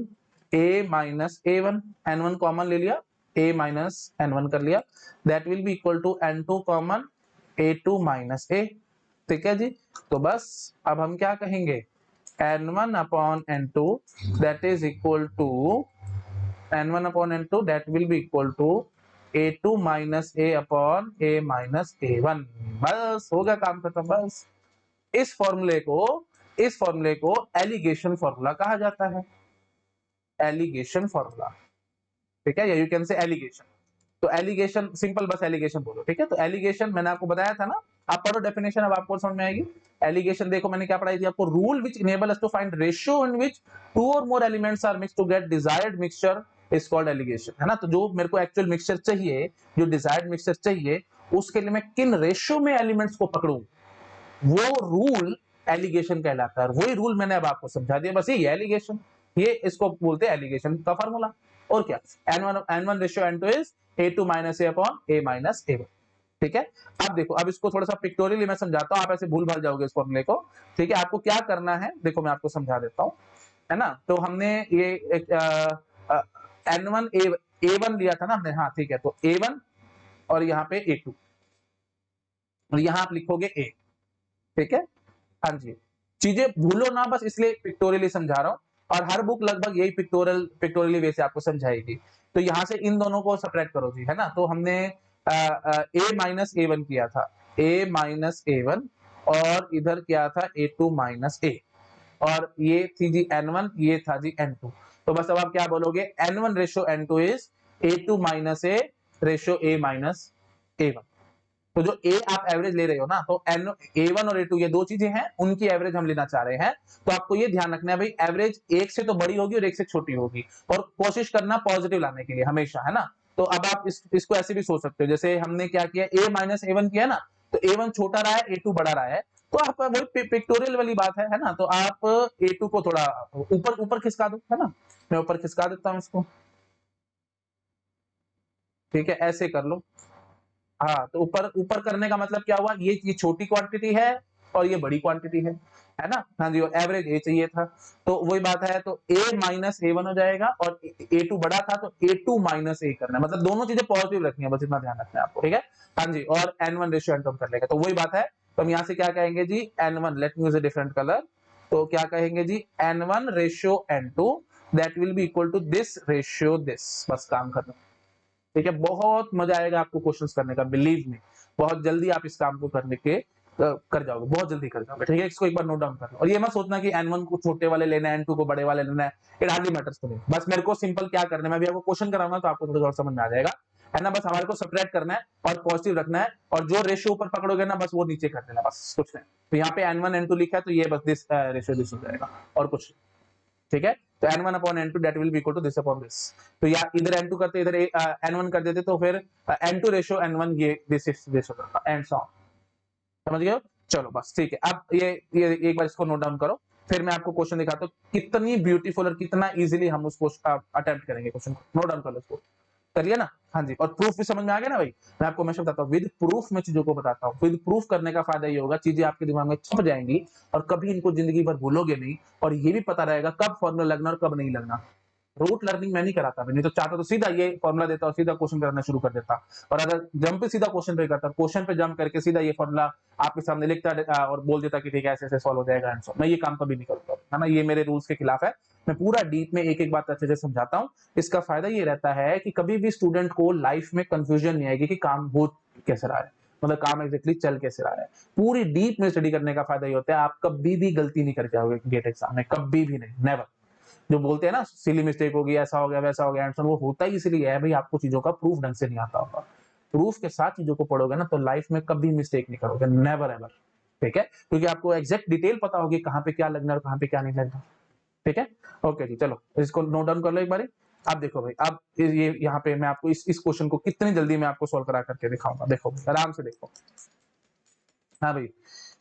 A minus A1, N1 common ले लिया, A माइनस N1 कर लिया, that will be equal to N2 common A2 minus A, ठीक है जी। तो बस अब हम क्या कहेंगे, N1 upon N2 that is equal to N1 upon N2 that will be equal to A2 minus A upon A minus A1। बस हो गया काम खत्म, बस। इस फॉर्मूले को एलिगेशन फॉर्मूला कहा जाता है, एलिगेशन फॉर्मूला, ठीक है, या यू कैन से एलिगेशन। तो एलिगेशन सिंपल, बस एलिगेशन बोलो, ठीक है। तो एलिगेशन मैंने आपको बताया था ना, आप पढ़ो डेफिनेशन, अब आपको समझ में आएगी। एलिगेशन देखो मैंने क्या पढ़ाई थी आपको, rule which enable us to find ratio in which two और more elements are mixed to get desired mixture is called alligation, है ना। तो जो मेरे को एक्चुअल मिक्सचर चाहिए, जो डिजायर्ड मिक्सचर चाहिए, उसके लिए मैं किन रेशियो में एलिमेंट्स को पकड़ूं, वो रूल एलिगेशन कहलाता है। वही रूल मैंने अब आपको समझा दिया, बस ये एलिगेशन, ये इसको बोलते हैं एलिगेशन का फार्मूला। और क्या, N1 ratio N2 is A2 minus A upon A minus A1, ठीक है। अब देखो, अब इसको थोड़ा सा पिक्टोरियली मैं समझाता हूँ, आप ऐसे भूल भाल जाओगे इस फॉर्मूले को। ठीक है, आपको क्या करना है, देखो मैं आपको समझा देता हूँ, है ना। तो हमने ये एक N1 A1 लिया था ना हमने, हाँ ठीक है, तो A1 और यहाँ पे A2 और यहाँ आप लिखोगे A। ठीक है, हाँ जी, चीजें भूलो ना बस इसलिए पिक्टोरियली समझा रहा हूँ, और हर बुक लगभग यही पिक्टोरियली वे से आपको समझाएगी। तो यहाँ से इन दोनों को सब्ट्रैक्ट करो जी, है ना। तो हमने A माइनस A1 किया था, A माइनस A1, और इधर क्या था A2 माइनस A, और ये थी जी N1, ये था जी N2। तो बस अब आप क्या बोलोगे, N1 ratio N2 is A2 minus A ratio A minus A1। तो जो ए आप एवरेज ले रहे हो ना, तो एन A1 और A2 ये दो चीजें हैं, उनकी एवरेज हम लेना चाह रहे हैं। तो आपको ये ध्यान रखना है भाई, एवरेज एक से तो बड़ी होगी और एक से छोटी होगी, और कोशिश करना पॉजिटिव लाने के लिए हमेशा, है ना। तो अब आप इसको ऐसे भी सोच सकते हो, जैसे हमने क्या किया, A माइनस A1 किया ना, तो A1 छोटा रहा है, A2 बड़ा रहा है, तो आप वही पिक्टोरियल वाली बात है ना। तो आप A2 को थोड़ा ऊपर ऊपर खिसका दो, है ना। मैं ऊपर खिसका देता हूँ इसको, ठीक है, ऐसे कर लो। हाँ, तो ऊपर ऊपर करने का मतलब क्या हुआ, ये छोटी क्वांटिटी है और ये बड़ी क्वांटिटी है ना। हाँ जी, और एवरेज ए चाहिए था, तो वही बात है, तो ए माइनस A1 हो जाएगा, और A2 बड़ा था तो A2 माइनस A करना है, मतलब दोनों चीजें पॉजिटिव रखनी है, बस इतना ध्यान रखना है आपको, ठीक है। हाँ जी, और N1 रेशियो N2 कर लेगा, तो वही बात है। तो हम यहाँ से क्या कहेंगे जी, N1, let me use a different colour, तो क्या कहेंगे जी, N1 ratio N2 that will be equal to this ratio this, बस काम खत्म। ठीक है, बहुत मजा आएगा आपको क्वेश्चंस करने का, बिलीव मी, बहुत जल्दी आप इस काम को करने के कर जाओगे, बहुत जल्दी कर जाओगे, ठीक है। इसको एक बार नोट डाउन कर लो, और ये मत सोचना कि N1 को छोटे वाले लेना है, N2 को बड़े वाले लेना है, it hardly matters to me. बस मेरे को सिंपल क्या करना है, मैं भी आपको क्वेश्चन कराऊंगा तो आपको थोड़ा और समझ में आ जाएगा, है ना। बस हमारे को सब्ट्रैक्ट करना है और पॉजिटिव रखना है, और जो रेशियो ऊपर पकड़ोगे ना, बस वो नीचे कर देना, बस कुछ नहीं। तो यहाँ पे N1 N2 लिखा है, तो ये बस दिस रेशियो दिस हो जाएगा, और कुछ, ठीक है। तो N1 upon N2 that will be equal to this upon this. तो या इधर N2 करते, इधर N1 कर देते, तो फिर N2 रेशियो N1 ये दिस हो जाता, एंड सो ऑन। समझ गए हो, चलो बस ठीक है। अब ये एक बार इसको नोट डाउन करो, फिर मैं आपको क्वेश्चन दिखाता हूँ कितनी ब्यूटीफुल और कितना इजीली हम उसको अटेम्प्ट करेंगे क्वेश्चन को। नोट डाउन कर लो इसको, करिए ना। हाँ जी, और प्रूफ भी समझ में आ गया ना भाई। मैं आपको हमेशा बताता हूँ, विद प्रूफ में चीजों को बताता हूँ। विद प्रूफ करने का फायदा ये होगा, चीजें आपके दिमाग में छप जाएंगी और कभी इनको जिंदगी भर भूलोगे नहीं, और ये भी पता रहेगा कब फॉर्मूला लगना और कब नहीं लगना। रूट लर्निंग मैं नहीं कराता, नहीं तो चाहता तो सीधा ये फॉर्मूला देता और सीधा क्वेश्चन कराना शुरू कर देता, और अगर जंप पे सीधा क्वेश्चन पे करता, क्वेश्चन पे जंप करके सीधा ये फॉर्मूला आपके सामने लिखता और बोल देता कि ठीक है ऐसे ऐसे सॉल्व हो जाएगा आंसर। मैं ये काम कभी नहीं करूंगा, है ना, ये मेरे रूल्स के खिलाफ है। मैं पूरा डीप में एक एक बात अच्छे से समझाता हूँ। इसका फायदा ये रहता है कि कभी भी स्टूडेंट को लाइफ में कंफ्यूजन नहीं आएगी कि काम हो कैसे रहा है, मतलब काम एग्जैक्टली चल कैसे रहा है। पूरी डीप में स्टडी करने का फायदा ये होता है, आप कभी भी गलती नहीं कर जाओगे गेट एग्जाम में, कभी भी नहीं, नेवर। जो बोलते हैं ना सिली मिस्टेक होगी, ऐसा हो गया वैसा हो गया, वो होता ही इसलिए है भाई, आपको चीजों का प्रूफ ढंग से नहीं आता होगा। प्रूफ के साथ चीजों को पढ़ोगे ना, तो लाइफ में कभी मिस्टेक नहीं करोगे, नेवर एवर, ठीक है, क्योंकि आपको एग्जैक्ट डिटेल पता होगी कहाँ पे क्या लगना और कहाँ पे क्या नहीं लगना, ठीक है। ओके जी, चलो इसको नोट डाउन कर लो एक बारी। अब देखो भाई, अब ये यहाँ पे मैं आपको इस क्वेश्चन को कितनी जल्दी मैं आपको सोल्व करा करके दिखाऊंगा, देखो आराम से देखो। हाँ भाई,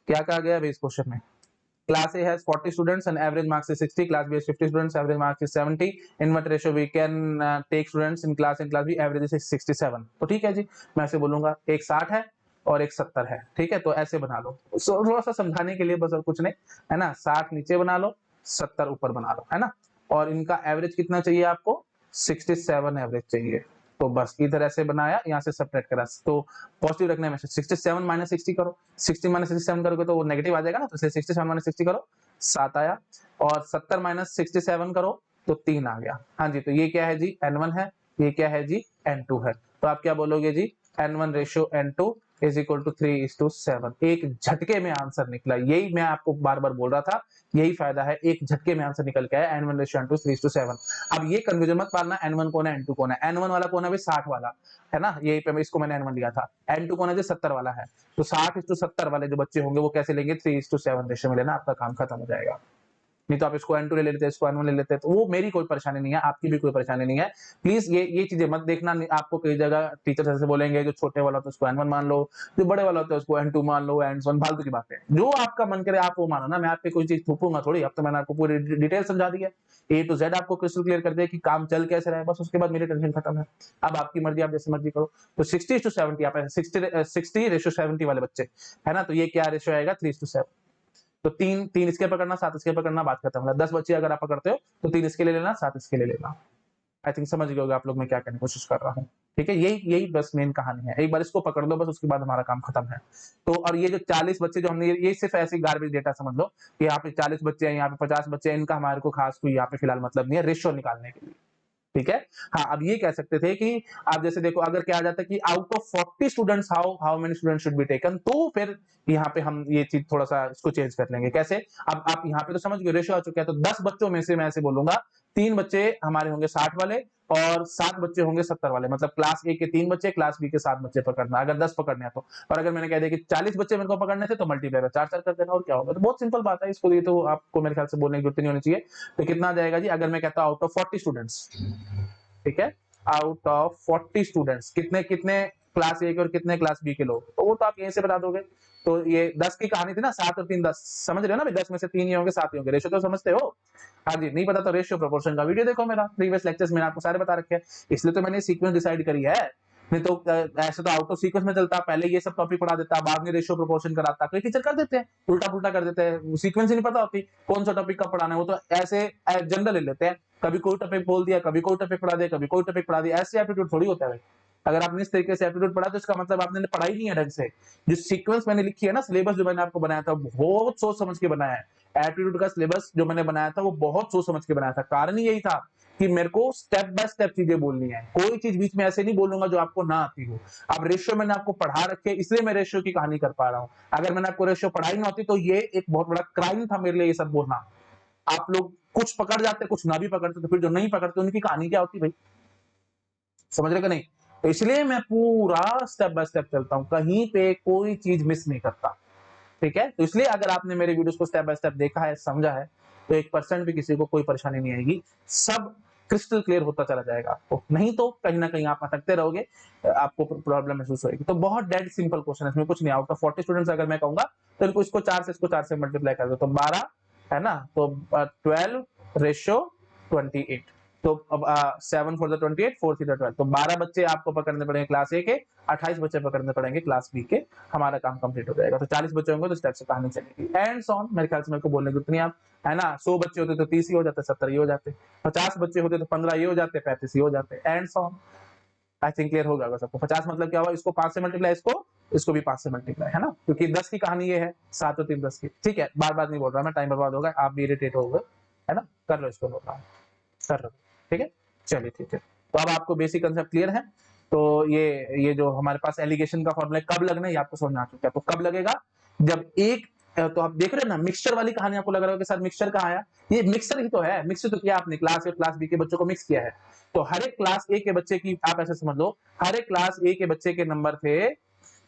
क्या कहा गया भाई इस क्वेश्चन में, class A has 40 students and average marks is 60, class B has 50 students, average marks is 70, in what ratio we can take students in class B, average is 67। तो ठीक है जी, मैं ऐसे बोलूंगा, एक 60 है और एक 70 है, ठीक है, तो ऐसे बना लो, थोड़ा सा समझाने के लिए बस, और कुछ नहीं, है ना। 60 नीचे बना लो, 70 ऊपर बना लो, है ना, और इनका एवरेज कितना चाहिए आपको, 67 एवरेज चाहिए। तो बस इधर ऐसे बनाया, यहाँ से सब्ट्रैक्ट करा, तो पॉजिटिव रखने में 67 माइनस 60 करो, 60 माइनस 67 करोगे तो वो नेगेटिव आ जाएगा ना, तो 67 माइनस 60 करो, 7 आया, और 70 माइनस 67 करो तो 3 आ गया। हाँ जी, तो ये क्या है जी, N1 है, ये क्या है जी, N2 है। तो आप क्या बोलोगे जी, N1 ratio N2 is equal to 3:7। एक झटके में आंसर निकला, यही मैं आपको बार बार बोल रहा था, यही फायदा है, एक झटके में आंसर निकल के आया, N1 रेशियो N2 3:7। अब ये कंफ्यूजन मत पालना, N1 कौन है N2 कौन है, N1 वाला कौन है भाई, 60 वाला, है ना, यही पे इसको मैंने N1 लिया था। N2 कौन है जो 70 वाला है, तो 60:70 वाले जो बच्चे होंगे वो कैसे लेंगे, 3:7 रेशियो में लेना, आपका काम खत्म हो जाएगा। नहीं तो आप इसको N2 ले लेते हैं, इसको N1 ले लेते हैं, तो वो मेरी कोई परेशानी नहीं है, आपकी भी कोई परेशानी नहीं है। प्लीज ये चीजें मत देखना, आपको कई जगह टीचर ऐसे बोलेंगे, जो छोटे वाला होता है उसको N1 मान लो, जो बड़े वाला होता है उसको N2 मान लो, N1, फालतू की बात है। जो आपका मन करे आप वो मानो ना, मैं आप पे कोई चीज थोपूंगा थोड़ी। अब तो मैंने आपको पूरी डिटेल समझा दी है, A to Z आपको क्रिस्टल क्लियर कर दिया कि काम चल कैसे रहा है, बस उसके बाद मेरी टेंशन खत्म है। अब आपकी मर्जी, आप जैसे मर्जी करो। तो 60:70 आप 60:70 वाले बच्चे है ना, तो ये क्या रेशियो आएगा, 3:7। तो तीन तीन इसके पकड़ना, 7 इसके पकड़ना, बात खत्म। मतलब 10 बच्चे अगर आप पकड़ते हो तो 3 इसके ले लेना, 7 इसके ले लेना। आई थिंक समझ गए होगे आप लोग मैं क्या करने की कोशिश कर रहा हूँ। ठीक है, यही यही बस मेन कहानी है। एक बार इसको पकड़ लो बस, उसके बाद हमारा काम खत्म है। तो और ये जो 40 बच्चे जो हमने, ये सिर्फ ऐसी गार्बेज डेटा समझ लो कि यहाँ पे 40 बच्चे हैं, यहाँ पे 50 बच्चे हैं, इनका हमारे को खास कोई यहाँ पे फिलहाल मतलब नहीं है रेशियो निकालने के लिए। ठीक है, हाँ अब ये कह सकते थे कि आप जैसे देखो, अगर क्या आ जाता है कि out of 40 students how many students should be taken, तो फिर यहाँ पे हम ये चीज थोड़ा सा इसको चेंज कर लेंगे। कैसे, अब आप यहाँ पे तो समझ गए रेशियो आ चुका है, तो 10 बच्चों में से मैं ऐसे बोलूंगा 3 बच्चे हमारे होंगे 60 वाले और 7 बच्चे होंगे 70 वाले। मतलब क्लास ए के 3 बच्चे, क्लास बी के 7 बच्चे पकड़ना, अगर 10 पकड़ने हैं तो। और अगर मैंने कह दिया कि 40 बच्चे मेरे को पकड़ने थे तो मल्टीप्लाई में 4 कर देना, और क्या होगा। तो बहुत सिंपल बात है, इसको ये तो आपको मेरे ख्याल से बोलने की जरूरत नहीं होनी चाहिए। तो कितना आ जाएगा जी, अगर मैं कहता हूं आउट ऑफ 40 स्टूडेंट्स, ठीक है, आउट ऑफ 40 स्टूडेंट्स कितने कितने क्लास ए के और कितने क्लास बी के लोग, तो वो तो आप यहीं से बता दोगे। तो ये 10 की कहानी थी ना, 7 और 3 10, समझ रहे हो ना, 10 में से 3 ही होंगे, 7 ही होंगे, रेशियो तो समझते हो। हाँ जी, नहीं पता तो रेशियो प्रोपोर्शन का वीडियो देखो मेरा, प्रीवियस लेक्चर्स में आपको सारे बता रखे हैं, इसलिए तो मैंने सीक्वेंस डिसाइड करी है। नहीं तो ऐसे तो आउट ऑफ सीक्वेंस में चलता, पहले ये सब टॉपिक पढ़ा देता, बाद में रेशियो प्रोपोर्शन कराता। कई टीचर कर देते हैं उल्टा पुल्टा कर देते हैं, सीक्वेंस ही नहीं पता होती कौन सा टॉपिक कब पढ़ाना है, वो तो ऐसे जनरल ले लेते हैं, कभी कोई टॉपिक बोल दिया, कभी कोई टॉपिक पढ़ा दिया, कभी कोई टॉपिक पढ़ा दिया। ऐसे एप्टीट्यूड थोड़ी होता है भाई। अगर आपने इस तरीके से एप्टीट्यूड पढ़ा तो इसका मतलब आपने पढ़ाई नहीं है ढंग से। जो सीक्वेंस मैंने लिखी है ना, सिलेबस जो मैंने आपको बनाया था, बहुत सोच समझ के बनाया है। एप्टीट्यूड का सिलेबस जो मैंने बनाया था वो बहुत सोच समझ के बनाया था। कारण यही था कि मेरे को स्टेप बाय स्टेप चीजें बोलनी है, कोई चीज बीच में ऐसे नहीं बोलूंगा जो आपको ना आती हो। अब रेशियो मैंने आपको पढ़ा रखे, इसलिए मैं रेशियो की कहानी कर पा रहा हूँ। अगर मैंने आपको रेशियो पढ़ाई ना होती तो ये एक बहुत बड़ा क्राइम था मेरे लिए ये सब बोलना। आप लोग कुछ पकड़ जाते, कुछ ना भी पकड़ते, तो फिर जो नहीं पकड़ते उनकी कहानी क्या होती भाई, समझ रहे कि नहीं। तो इसलिए मैं पूरा स्टेप बाय स्टेप चलता हूं, कहीं पे कोई चीज मिस नहीं करता। ठीक है, तो इसलिए अगर आपने मेरे वीडियोस को स्टेप बाय स्टेप देखा है, समझा है, तो 1% भी किसी को कोई परेशानी नहीं आएगी, सब क्रिस्टल क्लियर होता चला जाएगा आपको। नहीं तो कहीं ना कहीं आप अटकते रहोगे, आपको प्रॉब्लम महसूस होगी। तो बहुत डेड सिंपल क्वेश्चन है, इसमें कुछ नहीं। आउट ऑफ 40 स्टूडेंट्स अगर मैं कहूंगा तो इनको इसको 4 से मल्टीप्लाई कर दो तो 12 है ना, तो 12:28। तो अब 7 4 28, 4 3 12, तो 12 बच्चे आपको पकड़ने पड़ेंगे क्लास ए के, 28 बच्चे पकड़ने पड़ेंगे क्लास बी के, हमारा काम कंप्लीट हो जाएगा। तो 40 बच्चे होंगे तो स्टेप से कहानी चलेगी, एंड सो ऑन। मेरे ख्याल से मेरे को बोलने की जरूरत नहीं आप, है ना। 100 बच्चे होते तो 30 ही हो जाते, 70 ही हो जाते, 50 बच्चे होते तो 15 ही हो जाते, 35 ही हो जाते, and so on. I think clear हो गया सबको। 50 मतलब क्या हुआ, इसको 5 से मल्टीप्लाई, इसको भी 5 से मल्टीप्लाई, है ना, क्योंकि 10 की कहानी ये है, 7 और 3 10 की। ठीक है, बार बार नहीं बोल रहा मैं, टाइम बर्बाद होगा, आप भी इरिटेट हो गए, है ना। कर लो इसको, बोल रहा हूँ कर लो, ठीक है, चलिए ठीक है। तो अब आपको बेसिक कंसेप्ट क्लियर है। तो ये जो हमारे पास एलिगेशन का फॉर्मूला कब लगना है ये आपको समझ में आ चुका है। तो कब लगेगा, जब एक, तो आप देख रहे हैं ना मिक्सचर वाली कहानी, आपको लग रहा है कि सर मिक्सचर कहाँ आया, ये मिक्सचर ही तो है। मिक्स तो किया आपने, क्लास ए और क्लास बी के बच्चों को मिक्स किया है। तो हर एक क्लास ए के बच्चे की, आप ऐसे समझ लो, हर एक क्लास ए के बच्चे के नंबर थे,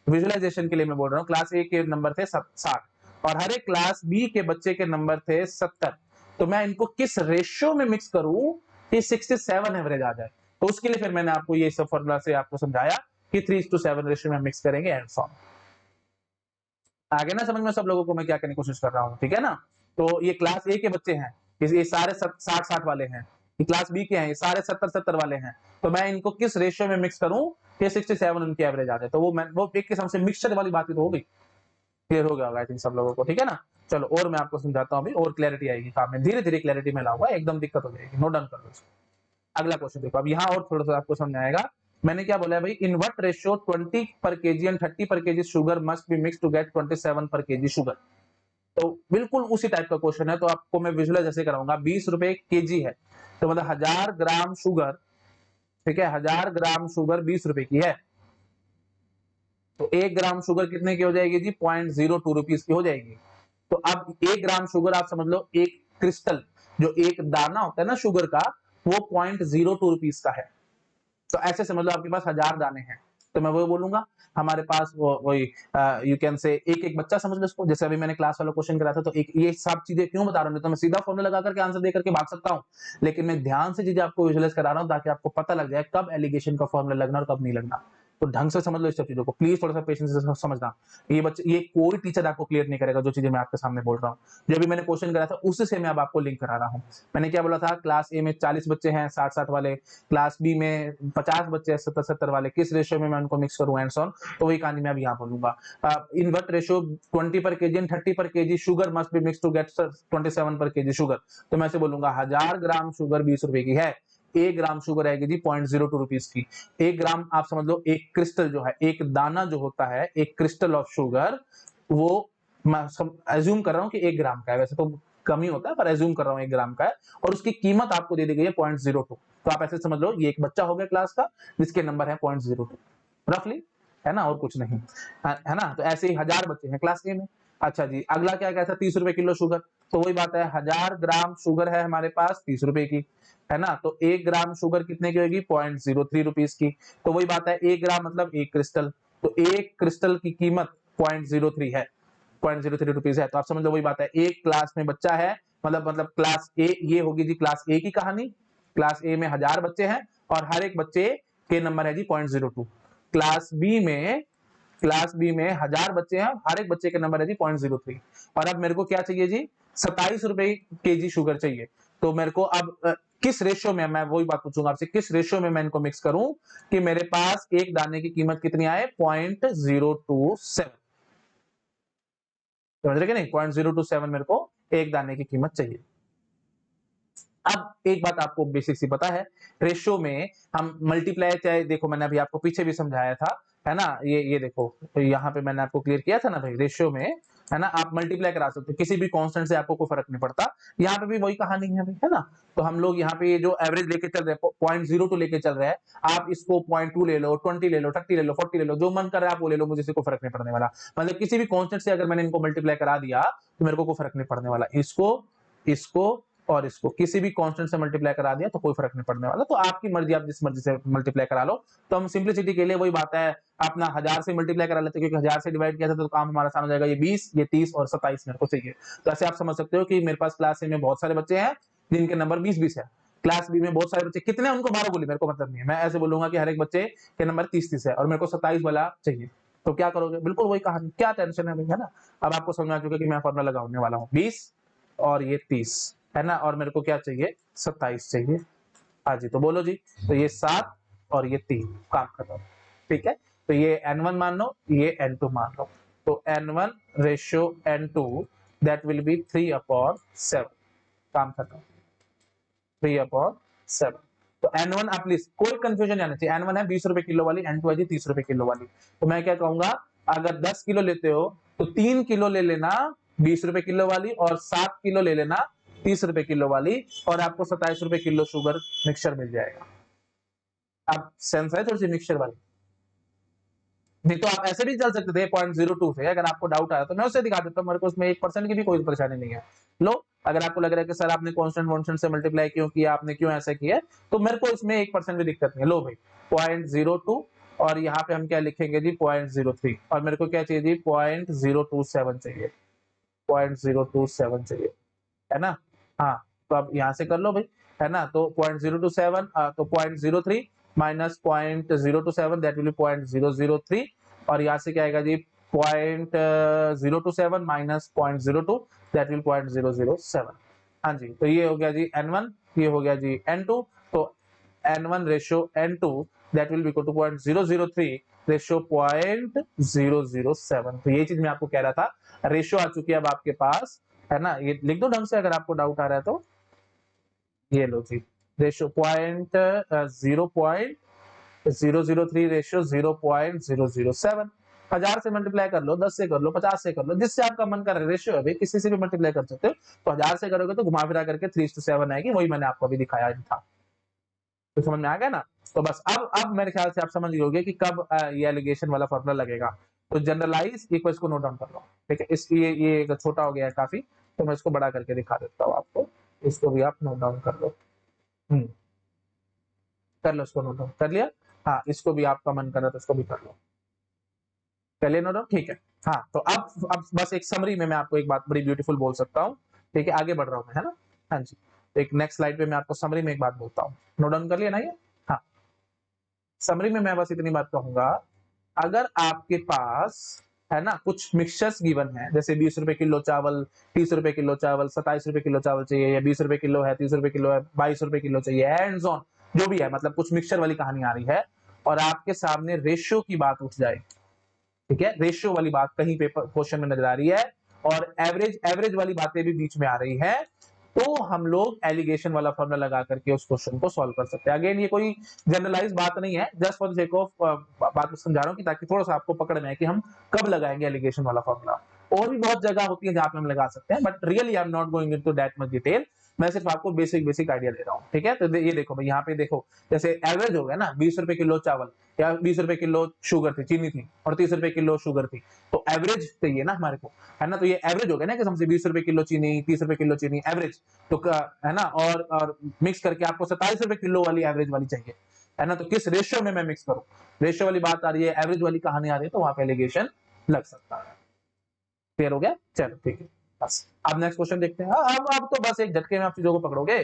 विजुअलाइजेशन के लिए मैं बोल रहा हूँ, क्लास ए के नंबर थे 60 और हर एक क्लास बी के बच्चे के नंबर थे 70। तो मैं इनको किस रेशियो में मिक्स करूं कि 67 एवरेज आ जाए। तो उसके लिए फिर मैंने आपको ये सब फॉर्मूला से आपको समझाया कि 3:7 रेशियो में मिक्स करेंगे, एंड सो ऑन। आगे ना समझ में सब लोगों को मैं क्या करने की कोशिश कर रहा हूँ, ठीक है ना। तो ये क्लास ए के बच्चे हैं, ये सारे 60 वाले हैं, ये क्लास बी के हैं, ये सारे 70 वाले हैं। तो मैं इनको किस रेशियो में मिक्स करूं कि 67 उनकी एवरेज आ जाए। तो वो एक किस्म से मिक्सचर वाली बात ही तो हो गई। क्लियर हो गया होगा आई थिंक सब लोगों को, ठीक है ना। चलो और मैं आपको समझाता हूँ अभी, और क्लैरिटी आएगी काम में, धीरे धीरे क्लैरिटी में लाऊंगा, एकदम दिक्कत हो जाएगी, नोट डाउन कर लो इसको। अगला क्वेश्चन देखो, अब यहाँ और थोड़ा सा आपको समझ आएगा। मैंने क्या बोला है भाई, इन व्हाट रेशियो 20 पर केजी एंड 30 पर kg sugar must be mix to get 27 पर केजी शुगर। तो बिल्कुल उसी टाइप का क्वेश्चन है। तो आपको मैं विजुअलाइज ऐसे कराऊंगा, 20 रुपए केजी है, तो मतलब 1000 ग्राम शुगर, ठीक है, 1000 ग्राम शुगर 20 रुपए की है। तो 1 ग्राम शुगर कितने की हो जाएगी जी, 0.02 रुपीज की हो जाएगी। तो अब 1 ग्राम शुगर आप समझ लो, एक क्रिस्टल जो एक दाना होता है ना शुगर का, वो 0.02 रुपीज का है। तो ऐसे समझ लो आपके पास 1000 दाने हैं, तो मैं वो बोलूंगा हमारे पास वही यू कैन से एक एक बच्चा समझ लो इसको, जैसे अभी मैंने क्लास वाला क्वेश्चन कराया था, तो एक ये सब चीजें क्यों बता रहा हूँ, तो मैं सीधा फॉर्मूला लगा करके आंसर दे करके भाग सकता हूँ, लेकिन मैं ध्यान से चीजें आपको विजुअलाइज करा रहा हूँ ताकि आपको पता लग जाए कब एलिगेशन का फॉर्मूला लगना और कब नहीं लगना। तो ढंग से समझ लो इस सब चीजों को, प्लीज थोड़ा सा पेशेंस से समझना। ये बच्चे, ये कोई टीचर आपको क्लियर नहीं करेगा जो चीजें मैं आपके सामने बोल रहा हूँ। जो भी मैंने क्वेश्चन कराया था उससे मैं अब आपको लिंक करा रहा हूँ। मैंने क्या बोला था, क्लास ए में 40 बच्चे हैं 60-60 वाले, क्लास बी में 50 बच्चे हैं 70-70 वाले, किस रेशियो में मैं उनको मिक्स करूँ एंड सो ऑन। तो वही कहानी मैं अब यहाँ बोलूंगा। इन व्हाट रेशियो 20 पर केजी एंड 30 पर kg sugar must be mix to get 27 पर केजी शुगर। तो मैं ऐसे बोलूंगा 1000 ग्राम शुगर 20 रुपए की है, 1 ग्राम शुगर आएगी जी 0.02 रुपीज की। 1 ग्राम आप समझ लो एक क्रिस्टल जो है, एक दाना जो होता है, एक क्रिस्टल ऑफ शुगर, वो मैं एज्यूम कर रहा हूँ कि 1 ग्राम का है, वैसे तो कम ही होता है पर एज्यूम कर रहा हूँ 1 ग्राम का है, और उसकी कीमत आपको दे दी गई है 0.02। तो आप ऐसे समझ लो ये एक बच्चा हो गया क्लास का जिसके नंबर है 0.02 रफली, है ना, और कुछ नहीं है ना। तो ऐसे ही 1000 बच्चे हैं क्लास ए में। अच्छा जी, अगला क्या कहता है, 30 रुपए किलो शुगर। तो वही बात है, 1000 ग्राम शुगर है हमारे पास 30 रुपए की, है ना। तो 1 ग्राम शुगर कितने की होगी, 0.03 रुपीज की। तो वही बात है, 1 ग्राम मतलब 1 क्रिस्टल, तो 1 क्रिस्टल की कीमत 0.03 है, 0.03 रुपीज है। तो आप समझ लो वही बात है, एक क्लास में बच्चा है, मतलब क्लास ए, ये होगी जी क्लास ए की कहानी। क्लास ए में 1000 बच्चे हैं और हर एक बच्चे के नंबर है जी 0.02। क्लास बी में 1000 बच्चे हैं, हर एक बच्चे के नंबर है जी 0.03। और अब मेरे को क्या चाहिए जी, 27 रुपए केजी शुगर चाहिए। तो मेरे को अब किस रेशियो में, मैं वही बात पूछूंगा आपसे, किस रेशियो में मैं इनको मिक्स करूं कि मेरे पास एक दाने की कीमत कितनी आए, 0.027। समझ रहे कि नहीं, 0.027 मेरे को एक दाने की कीमत चाहिए। अब एक बात आपको बेसिक सी पता है, रेशियो में हम मल्टीप्लाई, चाहे देखो मैंने अभी आपको पीछे भी समझाया था, है ना, ये देखो, तो यहाँ पे मैंने आपको क्लियर किया था ना भाई, रेशियो में है ना आप मल्टीप्लाई करा सकते हो किसी भी कांस्टेंट से, आपको कोई फर्क नहीं पड़ता। यहाँ पे भी वही कहानी है भाई, है ना। तो हम लोग यहाँ पे जो एवरेज लेके चल रहे हैं 0.02 लेके चल रहे हैं, आप इसको 0.2 ले लो, 20 ले लो, 30 ले लो, 40 ले लो, जो मन कर रहा है आप वो ले लो, मुझे इससे कोई फर्क नहीं पड़ने वाला। मतलब किसी भी कांस्टेंट से अगर मैंने इनको मल्टीप्लाई करा दिया तो मेरे को कोई फर्क नहीं पड़ने वाला, इसको, इसको और इसको किसी भी कांस्टेंट से मल्टीप्लाई करा दिया तो कोई फर्क नहीं पड़ने वाला। तो आपकी मर्जी, आप जिस मर्जी से मल्टीप्लाई करा लो। तो हम सिंपलिसिटी के लिए वही बात है, अपना 1000 से मल्टीप्लाई करा लेते हैं, क्योंकि 1000 से डिवाइड किया था तो काम हमारा आसान हो जाएगा। ये 20, ये 30 और 27 मेरे को चाहिए। तो ऐसे आप समझ सकते हो कि मेरे पास क्लास ए में बहुत सारे बच्चे हैं जिनके नंबर 20-20 है, क्लास बी में बहुत सारे बच्चे, कितने उनको 12 बोली मेरे को मतलब नहीं है, मैं ऐसे बोलूंगा कि हर एक बच्चे के नंबर 30-30 है और मेरे को 27 वाला चाहिए। तो क्या करोगे, बिल्कुल वही कहानी, क्या टेंशन है भाई, है ना। अब आपको समझ में आ चुका है कि मैं फॉर्मूला लगाने वाला हूँ, 20 और ये 30, है ना, और मेरे को क्या चाहिए, 27 चाहिए। हाँ जी, तो बोलो जी, तो ये 7 और ये 3, काम खत्म। ठीक है, तो ये n1 मान लो, ये n2 मान लो। तो n1 ratio n2 that will B 3/7, काम खत्म, 3/7। तो n1 आप प्लीज कोई कंफ्यूजन नहीं आना चाहिए, n1 है 20 रुपए किलो वाली, n2 है जी 30 रुपए किलो वाली। तो मैं क्या कहूंगा, अगर 10 किलो लेते हो तो 3 किलो ले लेना 20 रुपए किलो वाली, और 7 किलो ले लेना 30 रुपए किलो वाली, और आपको 27 रुपए किलो शुगर मिक्सचर मिल जाएगा। अब सेंस है थोड़ी सी मिक्सचर वाली, नहीं तो आप ऐसे भी चल सकते थे 0.02 से, अगर आपको डाउट आया तो मैं उससे दिखा देता हूँ, मेरे को उसमें 1% की भी कोई परेशानी नहीं है। लो, अगर आपको लग रहा है कि सर आपने कांस्टेंट वांस्टेंट से मल्टीप्लाई क्यों किया, आपने क्यों ऐसा किया, तो मेरे को इसमें 1% भी दिक्कत नहीं है। लो भाई, 0.02 और यहाँ पे हम क्या लिखेंगे जी 0.03, और मेरे को क्या चाहिए जी 0.027 चाहिए, 0.027 चाहिए, है ना। हाँ, तो अब यहाँ से कर लो भाई, है ना। तो 0.027, तो 0.03 माइनस 0.027 दैट विल बी 0.003, और यहाँ से क्या आएगा जी 0.027 माइनस 0.02 दैट विल 0.007। हाँ जी, तो ये हो गया जी n1, ये हो गया जी n2। तो n1 ratio n2 that will be equal to 0.003 ratio 0.007। तो ये चीज मैं आपको कह रहा था, रेशियो आ चुकी है अब आपके पास, है ना। ये लिख दो ढंग से अगर आपको डाउट आ रहा है तो, ये लो जी, रेशियो 0.003 रेशियो 0.007। 1000 से मल्टीप्लाई कर लो, 10 से कर लो, 50 से कर लो, जिससे आपका मन कर रेशियो है भाई, किसी से भी मल्टीप्लाई कर सकते हो। तो 1000 से करोगे तो घुमा फिरा करके 3:7 आएगी, वही मैंने आपको अभी दिखाया था। तो समझ में आ गया ना। तो बस अब मेरे ख्याल से आप समझ गए कि कब ये एलिगेशन वाला फॉर्मूला लगेगा। तो जनरलाइज इक्वल्स को नोट डाउन कर लो, ठीक है। इसलिए ये छोटा हो गया है काफी, तो मैं इसको बड़ा करके दिखा देता हूँ आपको, इसको भी आप नोट डाउन कर लो। कर लो, इसको नोट डाउन कर लिया। हाँ इसको भी आपका मन कर रहा तो इसको भी कर लो, चलिए नो डाउट, ठीक है। हाँ तो अब बस एक समरी में मैं आपको एक बात बड़ी ब्यूटीफुल बोल सकता हूँ, ठीक है, आगे बढ़ रहा हूँ मैं, है ना। हाँ जी, तो एक नेक्स्ट स्लाइड पे मैं आपको समरी में एक बात बोलता हूँ, नोट डाउन कर लिया ना ये। हाँ, समरी में मैं बस इतनी बात कहूंगा, अगर आपके पास है ना कुछ मिक्सचर्स गिवन है, जैसे 20 रुपए किलो चावल, 30 रुपए किलो चावल, 27 रुपए किलो चावल चाहिए, या 20 रुपए किलो है, 30 रुपए किलो है, 22 रुपए किलो चाहिए, एंड ऑन, जो भी है, मतलब कुछ मिक्सचर वाली कहानी आ रही है, और आपके सामने रेशियो की बात उठ जाए, ठीक है, रेशियो वाली बात कहीं पेपर क्वेश्चन में नजर आ रही है, और एवरेज एवरेज वाली बातें भी बीच में आ रही है, तो हम लोग एलिगेशन वाला फॉर्मूला लगा करके उस क्वेश्चन को सॉल्व कर सकते हैं। अगेन ये कोई जनरलाइज बात नहीं है, just for the sake of बात को समझा रहा हूँ कि ताकि थोड़ा सा आपको पकड़ में आए कि हम कब लगाएंगे एलिगेशन वाला फॉर्मूला। और भी बहुत जगह होती है जहां पे हम लगा सकते हैं, but really I am not going into that much detail, मैं सिर्फ आपको बेसिक आइडिया दे रहा हूँ, ठीक है। तो ये देखो भाई, यहाँ पे देखो, जैसे एवरेज हो गया ना, 20 रुपए किलो चावल या 20 रुपए किलो शुगर थी, चीनी थी, और 30 रुपए किलो शुगर थी, तो एवरेज चाहिए ना हमारे को, है ना। तो ये एवरेज हो गया ना कि हमसे 20 रुपए किलो चीनी, 30 रुपए किलो चीनी एवरेज, तो है ना, और मिक्स करके आपको 27 रुपए किलो वाली एवरेज वाली चाहिए, है ना। तो किस रेशियो में मैं मिक्स करूं, रेशियो वाली बात आ रही है, एवरेज वाली कहानी आ रही है, तो वहां पे एलिगेशन लग सकता है। क्लियर हो गया, चलो ठीक है। बस अब नेक्स्ट क्वेश्चन देखते हैं। अब तो बस एक झटके में आप चीजों को पकड़ोगे।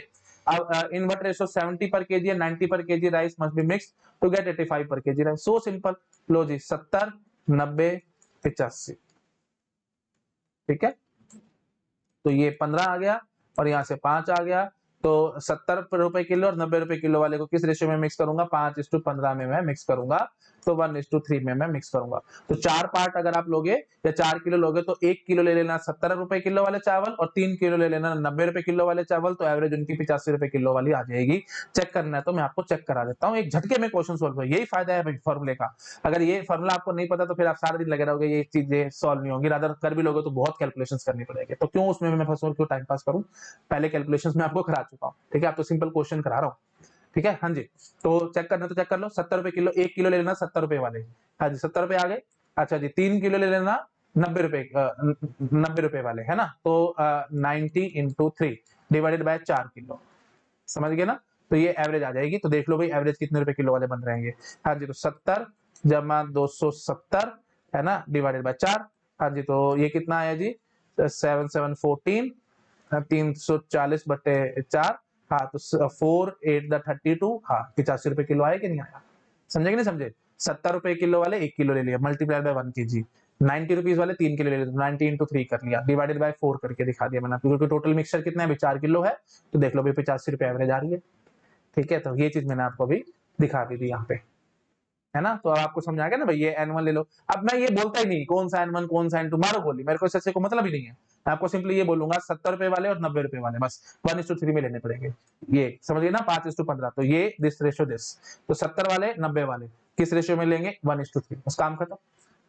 अब इन व्हाट रेशियो 70 पर केजी या 90 पर kg rice must be mixed to get 85 पर केजी राइस। सो सिंपल, लो जी, 70 90 85, ठीक है। तो ये 15 आ गया और यहाँ से 5 आ गया, तो 70 रुपए किलो और 90 रुपए किलो वाले को किस रेशियो में मिक्स करूंगा, 5:15 में मैं मिक्स करूंगा, तो 1:3 में मैं मिक्स करूंगा। तो 4 पार्ट अगर आप लोगे या 4 किलो लोगे, तो 1 किलो ले लेना 70 रुपए किलो वाले चावल, और 3 किलो ले लेना 90 रुपए किलो वाले चावल, तो एवरेज उनकी 85 रुपए किलो वाली आ जाएगी। चेक करना है तो मैं आपको चेक करा देता हूँ, एक झटके में क्वेश्चन सोल्व है, यही फायदा है फॉर्मूले का। अगर ये फॉर्मूला आपको नहीं पता तो फिर आप सारा दिन लगे रहोगे, ये चीजें सॉल्व नहीं होंगी, रादर कर भी लोगे तो बहुत कैलकुलेशन करनी पड़ेगी, तो क्यों उसमें मैं फंसूं, क्यों टाइम पास करूं, पहले कैलकुलेशंस में आपको करा चुका हूं, ठीक है। आप तो सिंपल क्वेश्चन करा रहा हूं, ठीक है। हाँ जी, तो चेक करना तो चेक कर लो, 70 रुपए किलो, 1 किलो ले लेना 70 रुपए वाले, हाँ जी 70 रुपए आ गए। अच्छा जी, 3 किलो ले लेना 90 रुपए वाले, है ना। तो 90 इंटू 3 डिवाइडेड बाय 4 किलो, समझ गए ना। तो ये एवरेज आ जाएगी, तो देख लो भाई एवरेज कितने रुपए किलो वाले बन रहेंगे। हाँ जी, तो 70 जमा 270, है ना, डिवाइडेड बाय 4। हाँ जी, तो ये कितना आया जी, 7 7 14, 340 बटे 4, हाँ तो 4 8 32, हाँ 85 रुपए किलो आया कि नहीं आया, समझे कि नहीं समझे। 70 रुपए किलो वाले 1 किलो ले लिया, मल्टीप्लाइड बाय 1 केजी, 90 रुपीज वाले 3 किलो ले लिया, 90 इंटू 3 कर लिया, डिवाइडेड बाय 4 करके दिखा दिया मैंने, क्योंकि टोटल मिक्सचर कितना है, 4 किलो है, तो देख लो भाई 85 रुपए एवरेज आ रही है, ठीक है। तो ये चीज मैंने आपको अभी दिखा दी थी यहाँ पे, है ना। तो अब आपको समझ आ गया ना भाई, ये N1 ले लो। अब मैं ये बोलता ही नहीं कौन सा N1 कौन सा N2, मारो गोली, मेरे को इससे को मतलब ही नहीं है, मैं आपको सिंपली ये बोलूंगा 70 रुपए वाले और 90 रुपए वाले बस 1:3 में लेने पड़ेंगे, ये समझिए ना, 5:15, तो ये दिस रेशियो दिस, तो 70 वाले 90 वाले किस रेशियो में लेंगे, 1:3, बस काम खत्म,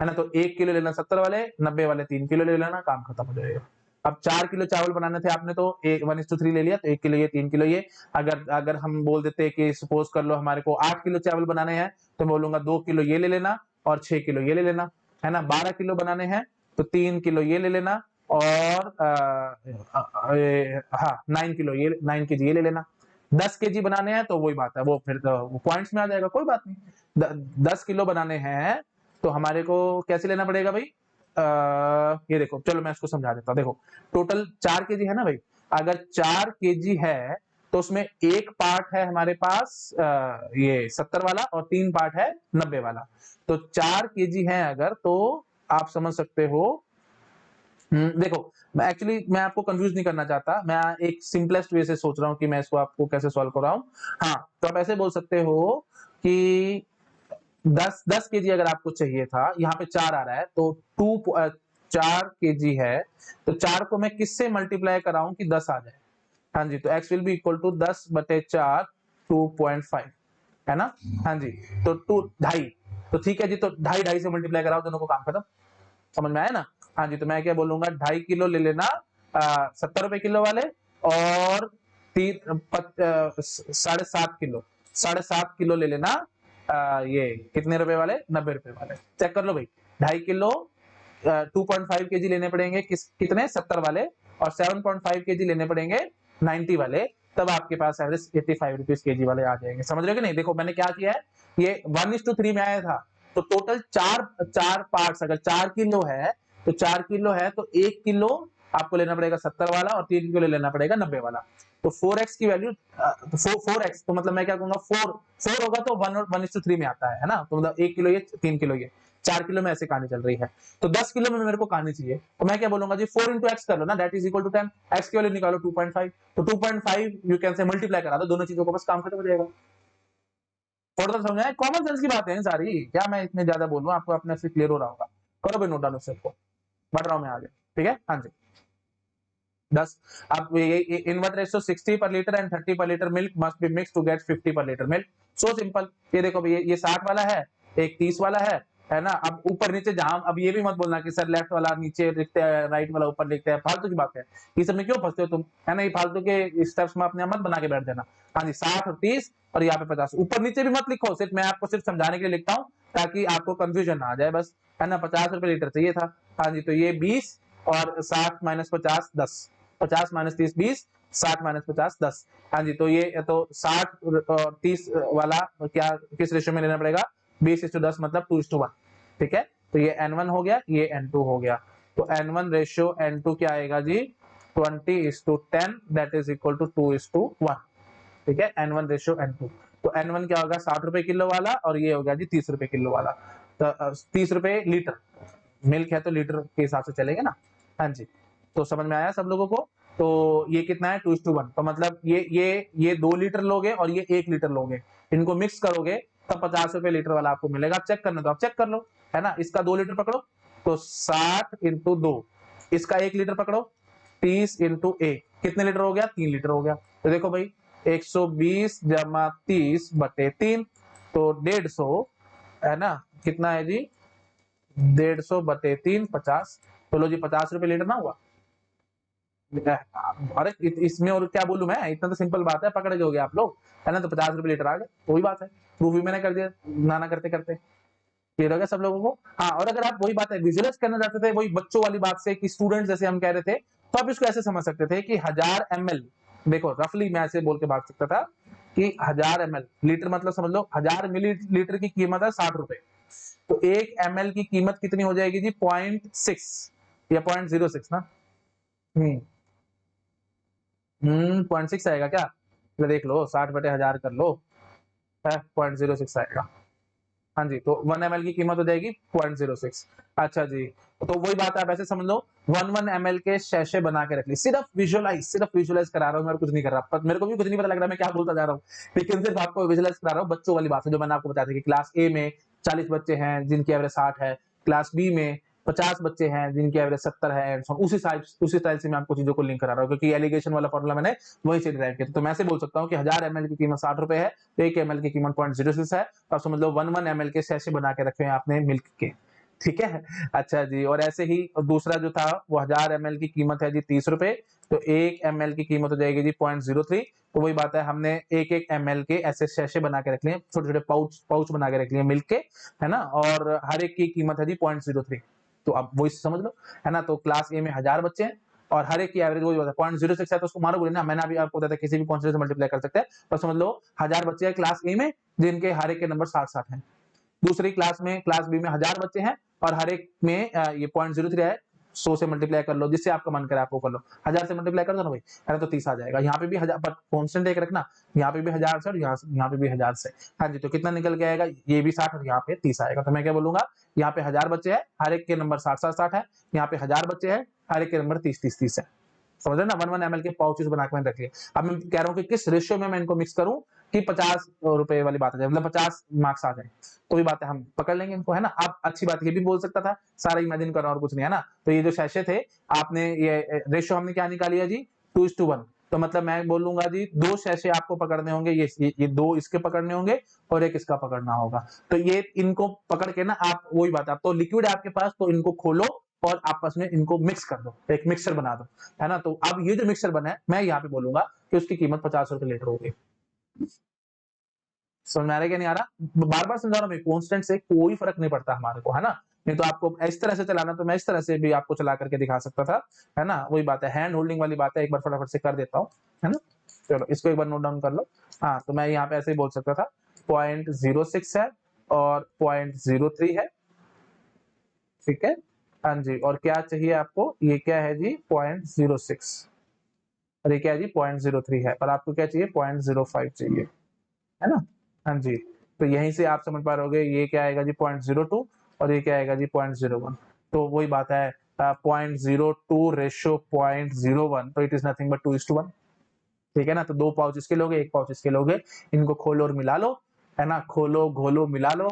है ना। तो 1 किलो लेना 70 वाले, 90 वाले 3 किलो ले लेना, काम खत्म हो जाएगा। अब 4 किलो चावल बनाने थे आपने, तो 1:3 ले लिया, तो 1 किलो ये 3 किलो ये। अगर अगर हम बोल देते कि सपोज कर लो हमारे को 8 किलो चावल बनाने हैं, तो बोलूंगा 2 किलो ये ले लेना और 6 किलो ये ले लेना, है ना। 12 किलो बनाने हैं तो 3 किलो ये ले लेना और हाँ 9 किलो ये 9 केजी ये ले लेना। 10 केजी बनाने हैं तो वही बात है, वो फिर पॉइंट्स में आ जाएगा, कोई बात नहीं। 10 किलो बनाने हैं तो हमारे को कैसे लेना पड़ेगा भाई, ये देखो, चलो मैं इसको समझा देता हूँ। देखो टोटल 4 केजी है ना भाई, अगर 4 केजी है तो उसमें एक पार्ट है हमारे पास ये 70 वाला और 3 पार्ट है 90 वाला, तो 4 केजी है अगर, तो आप समझ सकते हो। देखो मैं आपको कंफ्यूज नहीं करना चाहता, मैं एक सिंपलेस्ट वे से सोच रहा हूँ कि मैं इसको आपको कैसे सॉल्व कर रहा हूँ। हाँ तो आप ऐसे बोल सकते हो कि 10 केजी अगर आपको चाहिए था, यहाँ पे 4 आ रहा है, तो 4 केजी है, तो 4 को मैं किससे मल्टीप्लाई कराऊं कि 10 आ जाए। हाँ जी, तो x will be equal to 10/4 2.5, है ना। हाँ जी, तो 2.5, तो ठीक है जी, तो 2.5 से मल्टीप्लाई कराओ, दोनों को काम खत्म, समझ में आया ना। हाँ जी, तो मैं क्या बोलूंगा, 2.5 किलो ले लेना 70 रुपए किलो वाले, और 7.5 किलो 7.5 किलो ले लेना ये कितने रुपए वाले, 90 रुपए वाले। चेक कर लो भाई, 2.5 किलो 2.5 केजी लेने पड़ेंगे कितने, 70 वाले, और 7.5 केजी लेने पड़ेंगे 90 वाले, तब आपके पास एवरेज 85 रुपीज केजी वाले आ जाएंगे। समझ रहे हो कि नहीं? देखो मैंने क्या किया है, ये 1:3 में आया था, तो टोटल चार पार्ट्स, अगर 4 किलो है तो 4 किलो है तो 1 किलो आपको लेना पड़ेगा 70 वाला और 3 किलो लेना पड़ेगा 90 वाला। तो 4x की वैल्यू, तो 4x तो मतलब मैं क्या कहूंगा, 4 होगा तो 1:3 में आता है ना, तो मतलब 1 किलो ये 3 किलो ये 4 किलो में ऐसे कहानी चल रही है, तो 10 किलो में मेरे को कहानी चाहिए, तो मैं क्या बोलूंगा जी 4 into x कर लो ना, that is equal to 10, x की वैल्यू निकालो 2.5, तो 2.5 यू कैन से मल्टीप्लाई करा दो दोनों चीजों को, बस काम खत्म हो जाएगा। थोड़ा सा समझा है, कॉमन सेंस की बात है सारी, क्या मैं इतने ज्यादा बोल रहा हूँ, आपको अपने से क्लियर हो रहा होगा। करो भाई नोट डाउन उससे को, बढ़ रहा हूँ मैं आगे, ठीक है। हाँ जी 10, अब इन व्हाट रेशियो 60 पर लीटर एंड 30 पर litre milk must be mix to get 50 पर लीटर मिल्क। सो सिंपल, ये देखो भाई ये 60 वाला है, एक 30 वाला है ना। अब ऊपर नीचे जहां, अब ये भी मत बोलना कि सर लेफ्ट वाला नीचे लिखते हैं, राइट वाला ऊपर लिखते हैं, फालतू की बात है, ये सब में क्यों फंसते हो तुम, है ना, ये फालतू के स्टेप्स में अपने मत बना के बैठ जाना। हाँ जी 60 और 30 और यहाँ पे 50, ऊपर नीचे भी मत लिखो, सिर्फ मैं आपको सिर्फ समझाने के लिए लिखता हूँ ताकि आपको कंफ्यूजन ना आ जाए बस, है ना। 50 रुपए लीटर चाहिए था, हाँ जी, तो ये 20 और 60 माइनस 50 10, 50 माइनस 30 20, 60 माइनस 50 10, हाँ जी, तो ये तो 60 और 30 वाला क्या किस रेशियो में लेना पड़ेगा, 20:10 मतलब 2:1, ठीक है। तो ये N1 हो गया, ये N2 हो गया, तो N1 रेशियो N2 क्या आएगा जी 20:10, दैट इज इक्वल टू 2:1, ठीक है। N1 रेशियो N2, तो N1 क्या होगा 60 रुपए किलो वाला और ये हो गया जी 30 रुपए किलो वाला, तो 30 रुपए लीटर, मिल्क है तो लीटर के हिसाब से चलेगा ना। हाँ जी, तो समझ में आया सब लोगों को। तो ये कितना है 2:1, तो मतलब ये 2 लीटर लोगे और ये 1 लीटर लोगे, इनको मिक्स करोगे तब 50 रुपए लीटर वाला आपको मिलेगा। आप चेक करना तो आप चेक कर लो, है ना। इसका 2 लीटर पकड़ो तो 60 इंटू 2, इसका 1 लीटर पकड़ो 30 इंटू 1, कितने लीटर हो गया, 3 लीटर हो गया। तो देखो भाई 120 जमा 30 बटे 3, तो 150, है ना, कितना है जी 150 बटे 3 50, तो लो जी 50 रुपए लीटर ना हुआ। अरे इसमें और क्या बोलूं मैं, इतना तो सिंपल बात है, पकड़ गए आप लोग, है ना। तो 50 रुपए लीटर आ गए, वही बात है, प्रूफ भी मैंने कर दिया नाना करते करते, क्लियर हो गया सब लोगों को। हाँ, और अगर आप वही बात है विजुअलाइज करना चाहते थे, वही बच्चों वाली बात से कि स्टूडेंट जैसे हम कह रहे थे, तो आप इसको ऐसे समझ सकते थे कि 1000 ml, देखो रफली मैं ऐसे बोल के भाग सकता था कि 1000 ml, लीटर मतलब समझ लो 1000 मिलीलीटर की कीमत है 60 रुपए, तो 1 ml की कीमत कितनी हो जाएगी जी 0.6 या 0.06 ना, हम्म 0.6 आएगा क्या, देख लो 60 बटे 1000 कर लो, 0.06 आएगा। हाँ जी, तो 1 ml की कीमत हो जाएगी 0.06। अच्छा जी, तो वही बात आप ऐसे समझ लो 1 ml के शैशे बना के रख ली, सिर्फ विजुअलाइज करा रहा हूँ, मैं कुछ नहीं कर रहा, पर मेरे को भी कुछ नहीं पता लग रहा मैं क्या बोलता जा रहा हूँ, लेकिन सिर्फ आपको विजुअलाइज करा रहा हूँ बच्चों वाली बात है, जो मैंने आपको बताया था कि क्लास ए में 40 बच्चे हैं जिनकी एवरेज 60 है, क्लास बी में 50 बच्चे हैं जिनकी एवरेज 70 है, उसी स्टाइल से मैं आपको चीजों को लिंक करा रहा हूँ, क्योंकि एलिगेशन वाला फॉर्मूला मैंने वही से डिराइव किया। तो मैं ऐसे बोल सकता हूँ कि 1000 ml की कीमत 60 रुपए है, तो 1 ml की कीमत 0.06 है, तो आप समझ लो 1 ml के सैशे बना के रखे हैं आपने मिल्क के, ठीक है। अच्छा जी, और ऐसे ही दूसरा जो था वो 1000 ml की कीमत है जी 30 रुपए, तो 1 ml की कीमत हो जाएगी जी 0.03, तो वही बात है हमने एक ml के ऐसे सैशे बना के रख लिए, छोटे छोटे पाउच बना के रख लिए मिल्क के, है ना, और हर एक की कीमत है जी 0.03, तो आप वही समझ लो, है ना। तो क्लास ए में 1000 बच्चे हैं और हर एक की एवरेज वही होता है 0.06 है, तो उसको मारो बोले ना, मैंने अभी आपको बताया किसी भी कॉन्स्टेंट से मल्टीप्लाई कर सकते हैं, तो समझ लो 1000 बच्चे हैं क्लास ए में जिनके हर एक के नंबर 60 है, दूसरी क्लास में क्लास बी में 1000 बच्चे हैं और हर एक में ये 0.03 है, 100 से मल्टीप्लाई कर लो, जिससे आपका मन करे आपको कर लो, 1000 से मल्टीप्लाई कर दो ना भाई, है तो 30 आ जाएगा। यहाँ पे भी 1000 पर कांस्टेंट एक रखना, यहाँ पे भी 1000 से और यहाँ पे भी 1000 से, हाँ जी, तो कितना निकल के आएगा, ये भी 60 और यहाँ पे 30 आएगा। तो मैं क्या बोलूंगा, यहाँ पे 1000 बच्चे हैं हर एक के नंबर 60 है, यहाँ पे 1000 बच्चे हैं हर एक के नंबर 30 है, समझ रहे ना। 1 ml के पाउचेस बना के मैंने रख लिए। अब मैं कह रहा हूँ कि किस रेशियो में मैं इनको मिक्स करूं कि 50 रुपए वाली बात आ जाए, मतलब 50 मार्क्स आ जाए, तो ये बातें हम पकड़ लेंगे इनको, है ना। अब अच्छी बात ये भी बोल सकता था, सारा इमेजिन कर रहा और कुछ नहीं, है ना। तो ये जो शैशे थे आपने, ये रेशियो हमने क्या निकाली है जी 2:1, तो मतलब मैं बोलूंगा जी 2 शैशे आपको पकड़ने होंगे, ये 2 इसके पकड़ने होंगे और एक इसका पकड़ना होगा, तो ये इनको पकड़ के ना आप वही बात, आप तो लिक्विड आपके पास, तो इनको खोलो और आपस में इनको मिक्स कर दो, एक मिक्सचर बना दो, है ना। तो अब ये जो मिक्सचर बना है मैं यहाँ पे बोलूंगा कि उसकी कीमत 50 रुपए लीटर होगी। समझ में आ रहा है क्या नहीं आ रहा, बार बार समझा रहा हूँ, कॉन्स्टेंट से कोई फर्क नहीं पड़ता हमारे को, है ना। नहीं तो आपको इस तरह से चलाना, तो मैं इस तरह से भी आपको चला करके दिखा सकता था, है ना। वही बात है, हैंड होल्डिंग वाली बात है, एक बार फटाफट से कर देता हूँ, है ना। चलो इसको एक बार नोट डाउन कर लो। हाँ, तो मैं यहाँ पे ऐसे ही बोल सकता था 0.06 है और 0.03 है, ठीक है। हाँ जी, और क्या चाहिए आपको, ये क्या है जी 0.06, और ये क्या है जी 0.03 है, और आपको क्या चाहिए 0.05 चाहिए, है ना। हाँ जी, तो यहीं से आप समझ पा रहोगे ये क्या आएगा जी 0.02 और ये क्या आएगा जी 0.01। तो वही बात है 0.02 रेशियो 0.01, तो इट इज नथिंग बट 2:1, ठीक है ना। तो 2 पाउच इसके लोगे, 1 पाउच इसके लोगे, इनको खोलो और मिला लो, है ना, खोलो घोलो मिला लो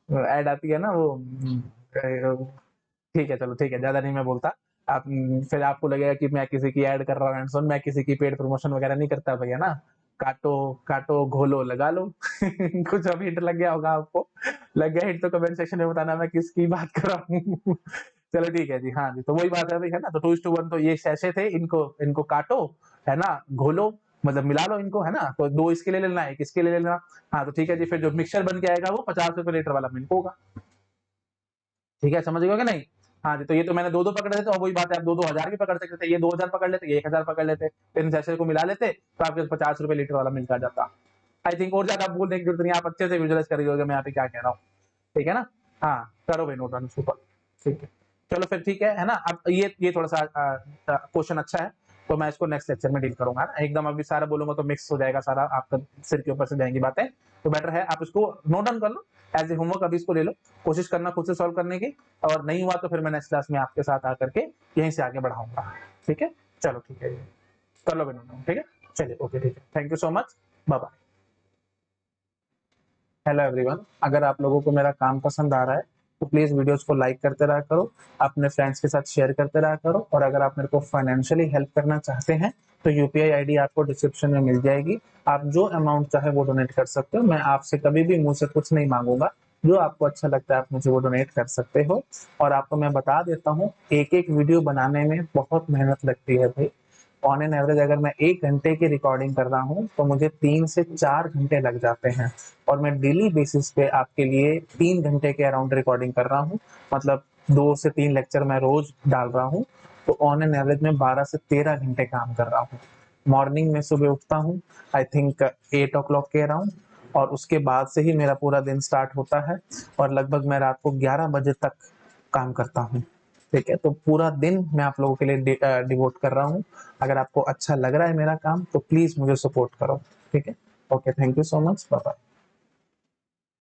ऐड आती है ना वो ठीक है, चलो ठीक है, ज्यादा नहीं मैं बोलता। आप फिर आपको लगेगा कि मैं किसी की ऐड कर रहा हूँ, एंड मैं किसी की पेड प्रमोशन वगैरह नहीं करता भैया ना। काटो काटो घोलो लगा लो कुछ अभी हिंट लग गया होगा आपको, लग गया हिंट तो कमेंट सेक्शन में बताना मैं किसकी बात कर रहा हूँ चलो ठीक है जी, हाँ जी, तो वही बात है भाई, है ना। तो 2:1, तो ये सैशे थे, इनको इनको काटो, है ना, घोलो, मतलब मिला लो इनको, है ना। तो 2 इसके लिए लेना, 1 इसके लिए लेना। हाँ, तो ठीक है जी, फिर जो मिक्सचर बन के आएगा वो 50 रुपए लीटर वाला मिल्क होगा, ठीक है, समझ गए कि नहीं। हाँ जी, तो ये तो मैंने 2-2 पकड़े थे, तो वही बात है, आप 2-2 हजार भी पकड़ सकते थे, ये 2,000 पकड़ लेते, ये 1,000 पकड़ लेते, इन सैशे को मिला लेते, तो आपके 50 रुपए लीटर वाला मिल्क आ जाता। आई थिंक और ज्यादा बोलने की जरूरत नहीं, आप अच्छे से विजुअलाइज कर रहे हो मैं यहाँ पे क्या कह रहा हूँ, ठीक है ना। हाँ, करो भाई नोट डाउन सुपर, ठीक है। चलो फिर ठीक है ना। अब ये थोड़ा सा क्वेश्चन अच्छा है, तो मैं इसको नेक्स्ट लेक्चर में डील करूंगा ना। एकदम अभी सारा बोलूंगा तो मिक्स हो जाएगा सारा, आपका सिर के ऊपर से जाएंगी बातें। तो बेटर है आप इसको नोट डाउन कर लो, एज ए होमवर्क अभी इसको ले लो, कोशिश करना खुद से सॉल्व करने की, और नहीं हुआ तो फिर मैं नेक्स्ट क्लास में आपके साथ आकर के यहीं से आगे बढ़ाऊंगा, ठीक है। चलो ठीक है, कर लो नोट डाउन, ठीक है। चलिए ओके, ठीक है, thank you so much, bye bye. Hello everyone, अगर आप लोगों को मेरा काम पसंद आ रहा है तो प्लीज वीडियोस को लाइक करते रहा करो, अपने फ्रेंड्स के साथ शेयर करते रहा करो, और अगर आप मेरे को फाइनेंशियली हेल्प करना चाहते हैं तो यूपीआई आईडी आपको डिस्क्रिप्शन में मिल जाएगी। आप जो अमाउंट चाहे वो डोनेट कर सकते हो, मैं आपसे कभी भी मुंह से कुछ नहीं मांगूंगा, जो आपको अच्छा लगता है आप मुझे वो डोनेट कर सकते हो। और आपको मैं बता देता हूँ, एक एक वीडियो बनाने में बहुत मेहनत लगती है भाई। ऑन एन एवरेज अगर मैं 1 घंटे की रिकॉर्डिंग कर रहा हूँ तो मुझे 3 से 4 घंटे लग जाते हैं, और मैं डेली बेसिस पे आपके लिए 3 घंटे के अराउंड रिकॉर्डिंग कर रहा हूँ, मतलब 2 से 3 लेक्चर मैं रोज डाल रहा हूँ। तो ऑन एन एवरेज में 12 से 13 घंटे काम कर रहा हूँ। मॉर्निंग में सुबह उठता हूँ, आई थिंक 8 o'clock के अराउंड, और उसके बाद से ही मेरा पूरा दिन स्टार्ट होता है, और लगभग मैं रात को 11 बजे तक काम करता हूँ, ठीक है। तो पूरा दिन मैं आप लोगों के लिए डिवोट कर रहा हूँ। अगर आपको अच्छा लग रहा है मेरा काम तो प्लीज मुझे सपोर्ट करो, ठीक है। Okay, thank you so much, bye bye.